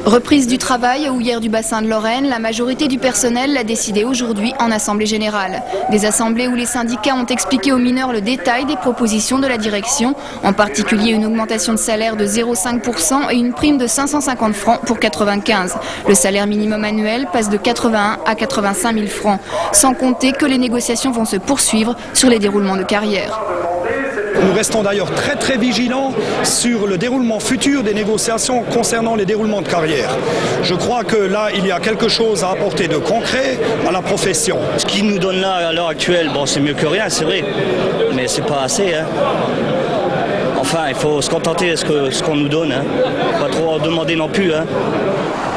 Reprise du travail aux houillères du bassin de Lorraine, la majorité du personnel l'a décidé aujourd'hui en assemblée générale. Des assemblées où les syndicats ont expliqué aux mineurs le détail des propositions de la direction, en particulier une augmentation de salaire de 0,5% et une prime de 550 francs pour 95. Le salaire minimum annuel passe de 81 à 85 000 francs, sans compter que les négociations vont se poursuivre sur les déroulements de carrière. Nous restons d'ailleurs très vigilants sur le déroulement futur des négociations concernant les déroulements de carrière. Je crois que là, il y a quelque chose à apporter de concret à la profession. Ce qu'ils nous donnent là à l'heure actuelle, bon, c'est mieux que rien, c'est vrai, mais c'est pas assez. Enfin, il faut se contenter de ce qu'on nous donne, hein. Pas trop en demander non plus. Hein.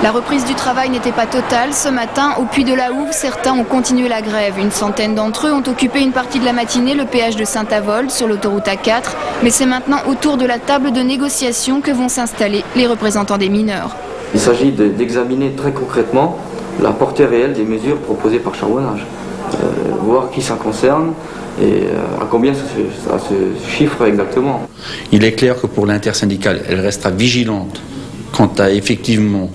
La reprise du travail n'était pas totale. Ce matin, au Puy de la Houve, certains ont continué la grève. Une centaine d'entre eux ont occupé une partie de la matinée le péage de Saint-Avold sur l'autoroute A4. Mais c'est maintenant autour de la table de négociation que vont s'installer les représentants des mineurs. Il s'agit d'examiner très concrètement la portée réelle des mesures proposées par Charbonnage. Voir qui ça concerne et à combien ça se chiffre exactement. Il est clair que pour l'intersyndicale, elle restera vigilante quant à effectivement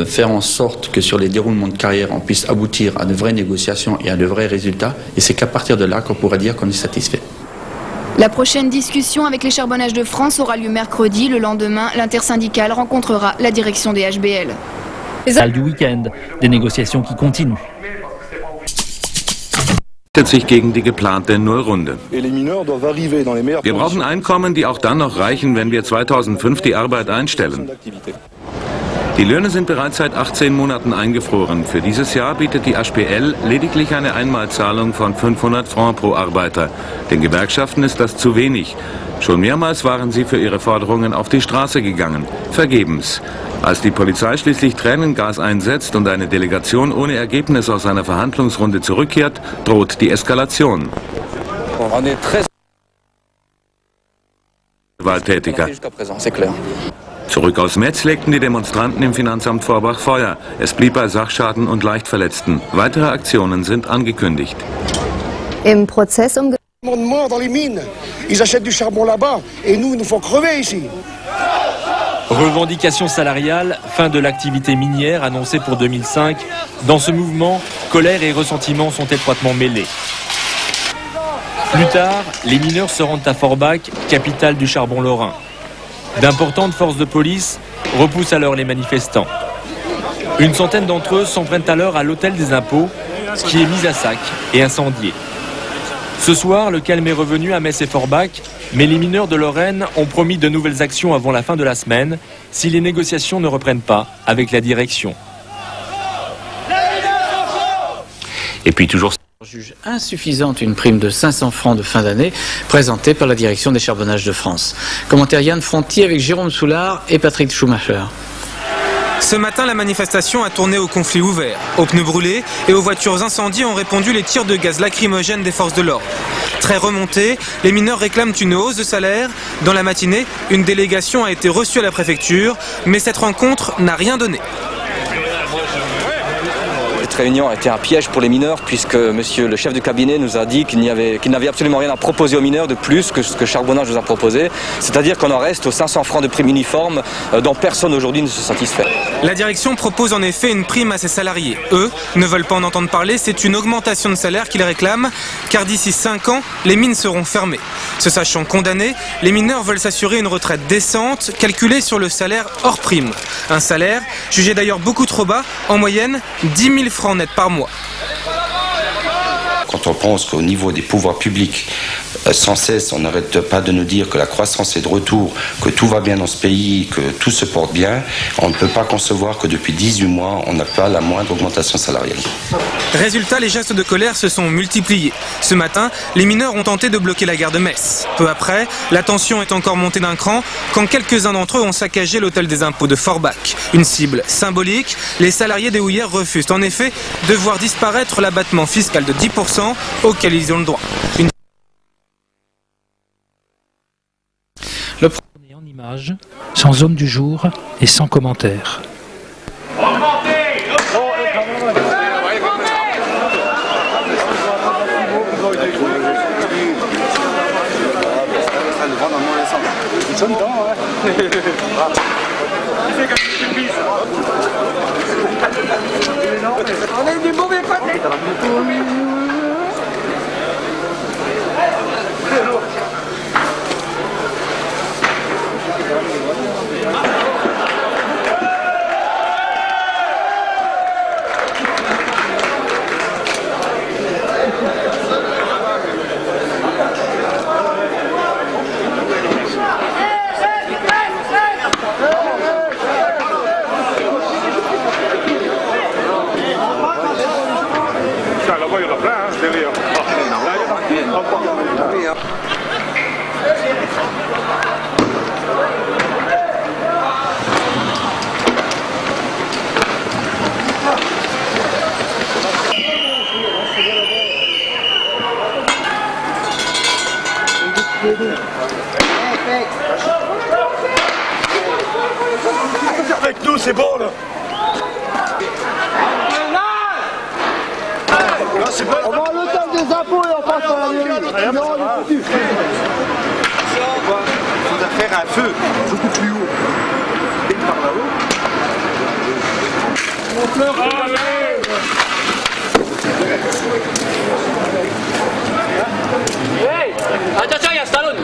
faire en sorte que sur les déroulements de carrière, on puisse aboutir à de vraies négociations et à de vrais résultats. Et c'est qu'à partir de là qu'on pourra dire qu'on est satisfait. La prochaine discussion avec les Charbonnages de France aura lieu mercredi. Le lendemain, l'intersyndicale rencontrera la direction des HBL. Salle du week-end, des négociations qui continuent. Sich gegen die geplante Nullrunde. Wir brauchen Einkommen, die auch dann noch reichen, wenn wir 2005 die Arbeit einstellen. Die Löhne sind bereits seit 18 Monaten eingefroren. Für dieses Jahr bietet die HBL lediglich eine Einmalzahlung von 500 Francs pro Arbeiter. Den Gewerkschaften ist das zu wenig. Schon mehrmals waren sie für ihre Forderungen auf die Straße gegangen. Vergebens. Als die Polizei schließlich Tränengas einsetzt und eine Delegation ohne Ergebnis aus einer Verhandlungsrunde zurückkehrt, droht die Eskalation. Gewalttätiger. Zurück aus Metz legten die Demonstranten im Finanzamt Forbach Feuer. Es blieb bei Sachschaden und Leichtverletzten. Weitere Aktionen sind angekündigt. Im Prozess um mort dans les mines. Ils achètent du charbon là-bas et nous font crever ici. Revendication salariale, fin de l'activité minière annoncée pour 2005. Dans ce mouvement, colère et ressentiment sont étroitement mêlés. Plus tard, les mineurs se rendent à Forbach, capitale du charbon lorrain. D'importantes forces de police repoussent alors les manifestants. Une centaine d'entre eux s'en prennent alors à l'hôtel des impôts, qui est mis à sac et incendié. Ce soir, le calme est revenu à Metz et Forbach, mais les mineurs de Lorraine ont promis de nouvelles actions avant la fin de la semaine, si les négociations ne reprennent pas avec la direction. Et puis toujours... juge insuffisante une prime de 500 francs de fin d'année présentée par la direction des Charbonnages de France. Commentaire Yann Fronti avec Jérôme Soulard et Patrick Schumacher. Ce matin, la manifestation a tourné au conflit ouvert. Aux pneus brûlés et aux voitures incendiées ont répondu les tirs de gaz lacrymogène des forces de l'ordre. Très remontés, les mineurs réclament une hausse de salaire. Dans la matinée, une délégation a été reçue à la préfecture, mais cette rencontre n'a rien donné. Cette réunion a été un piège pour les mineurs puisque monsieur le chef de cabinet nous a dit qu'il n'avait absolument rien à proposer aux mineurs de plus que ce que Charbonnage nous a proposé. C'est-à-dire qu'on en reste aux 500 francs de prime uniforme dont personne aujourd'hui ne se satisfait. La direction propose en effet une prime à ses salariés. Eux ne veulent pas en entendre parler, c'est une augmentation de salaire qu'ils réclament car d'ici 5 ans, les mines seront fermées. Se sachant condamnés, les mineurs veulent s'assurer une retraite décente calculée sur le salaire hors prime. Un salaire jugé d'ailleurs beaucoup trop bas, en moyenne 10 000 francs net par mois. Quand on pense qu'au niveau des pouvoirs publics, sans cesse, on n'arrête pas de nous dire que la croissance est de retour, que tout va bien dans ce pays, que tout se porte bien, on ne peut pas concevoir que depuis 18 mois, on n'a pas la moindre augmentation salariale. Résultat, les gestes de colère se sont multipliés. Ce matin, les mineurs ont tenté de bloquer la gare de Metz. Peu après, la tension est encore montée d'un cran quand quelques-uns d'entre eux ont saccagé l'hôtel des impôts de Forbach. Une cible symbolique, les salariés des houillères refusent en effet de voir disparaître l'abattement fiscal de 10% auquel ils ont le droit. Le premier en images, sans homme du jour et sans commentaire. On est du mauvais côté. Avec nous, c'est bon là. On va le temps des impôts et on passe par la mairie. Non, on est foutu. Il faudra faire un feu beaucoup plus haut. Et par là-haut. Hey, attention, il y a Stallone.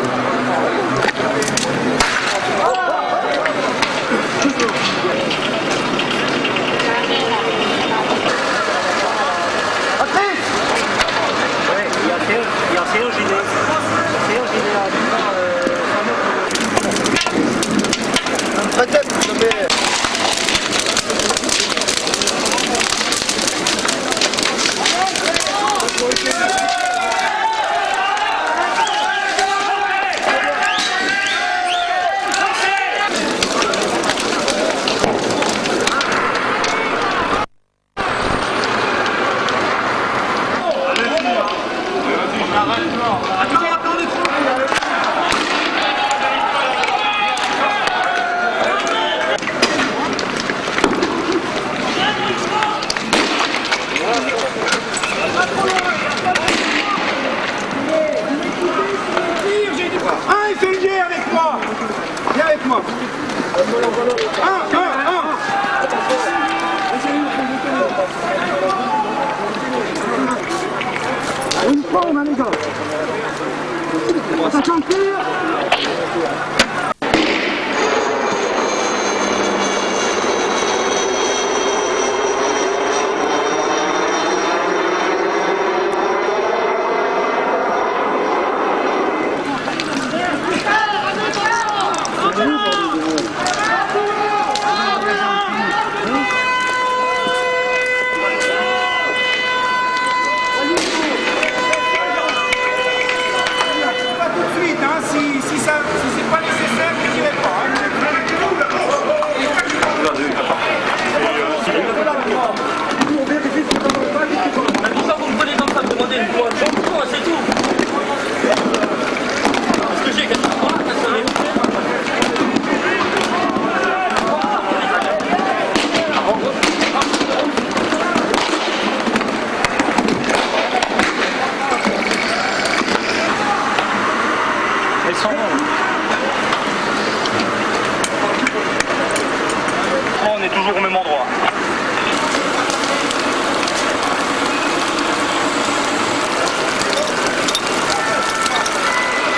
On est toujours au même endroit.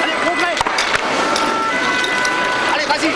Allez, progrès. Allez, vas-y.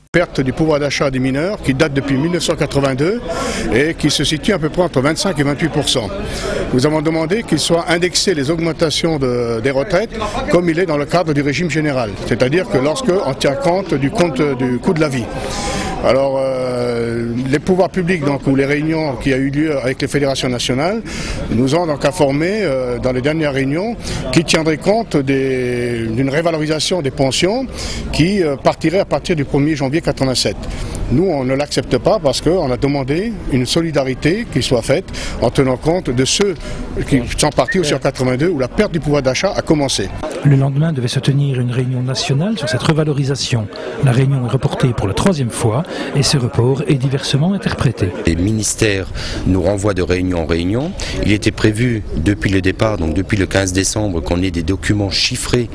Perte du pouvoir d'achat des mineurs qui date depuis 1982 et qui se situe à peu près entre 25 et 28%. Nous avons demandé qu'il soit indexé les augmentations des retraites comme il est dans le cadre du régime général, c'est-à-dire que lorsqu'on tient compte du coût de la vie. Alors les pouvoirs publics ou les réunions qui a eu lieu avec les fédérations nationales nous ont donc informé dans les dernières réunions qui tiendraient compte d'une révalorisation des pensions qui partirait à partir du 1er janvier 1987. Nous, on ne l'accepte pas parce qu'on a demandé une solidarité qui soit faite en tenant compte de ceux qui sont partis au sur 82 où la perte du pouvoir d'achat a commencé. Le lendemain devait se tenir une réunion nationale sur cette revalorisation. La réunion est reportée pour la 3e fois et ce report est diversement interprété. Les ministères nous renvoient de réunion en réunion. Il était prévu depuis le départ, donc depuis le 15 décembre, qu'on ait des documents chiffrés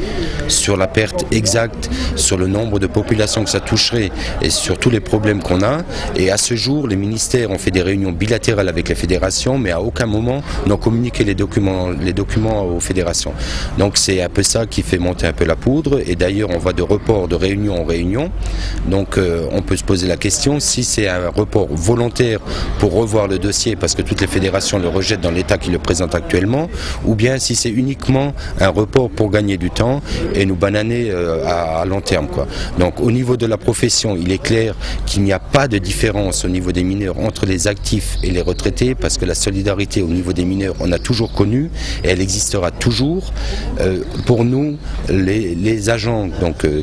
sur la perte exacte, sur le nombre de populations que ça toucherait et sur tous les problèmes qu'on a. Et à ce jour, les ministères ont fait des réunions bilatérales avec les fédérations, mais à aucun moment n'ont communiqué les documents aux fédérations. Donc c'est un peu ça qui fait monter un peu la poudre. Et d'ailleurs, on va de report de réunion en réunion. Donc on peut se poser la question si c'est un report volontaire pour revoir le dossier parce que toutes les fédérations le rejettent dans l'état qui le présente actuellement, ou bien si c'est uniquement un report pour gagner du temps et nous bananer à long terme, quoi. Donc au niveau de la profession, il est clair qu'il n'y a pas de différence au niveau des mineurs entre les actifs et les retraités parce que la solidarité au niveau des mineurs, on a toujours connu et elle existera toujours. Pour nous, les agents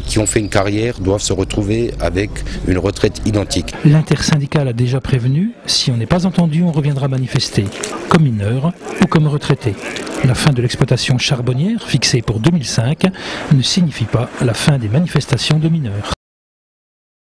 qui ont fait une carrière doivent se retrouver avec une retraite identique. L'intersyndicale a déjà prévenu, si on n'est pas entendu, on reviendra manifester, comme mineur ou comme retraité. La fin de l'exploitation charbonnière, fixée pour 2005, ne signifie pas la fin des manifestations de mineurs.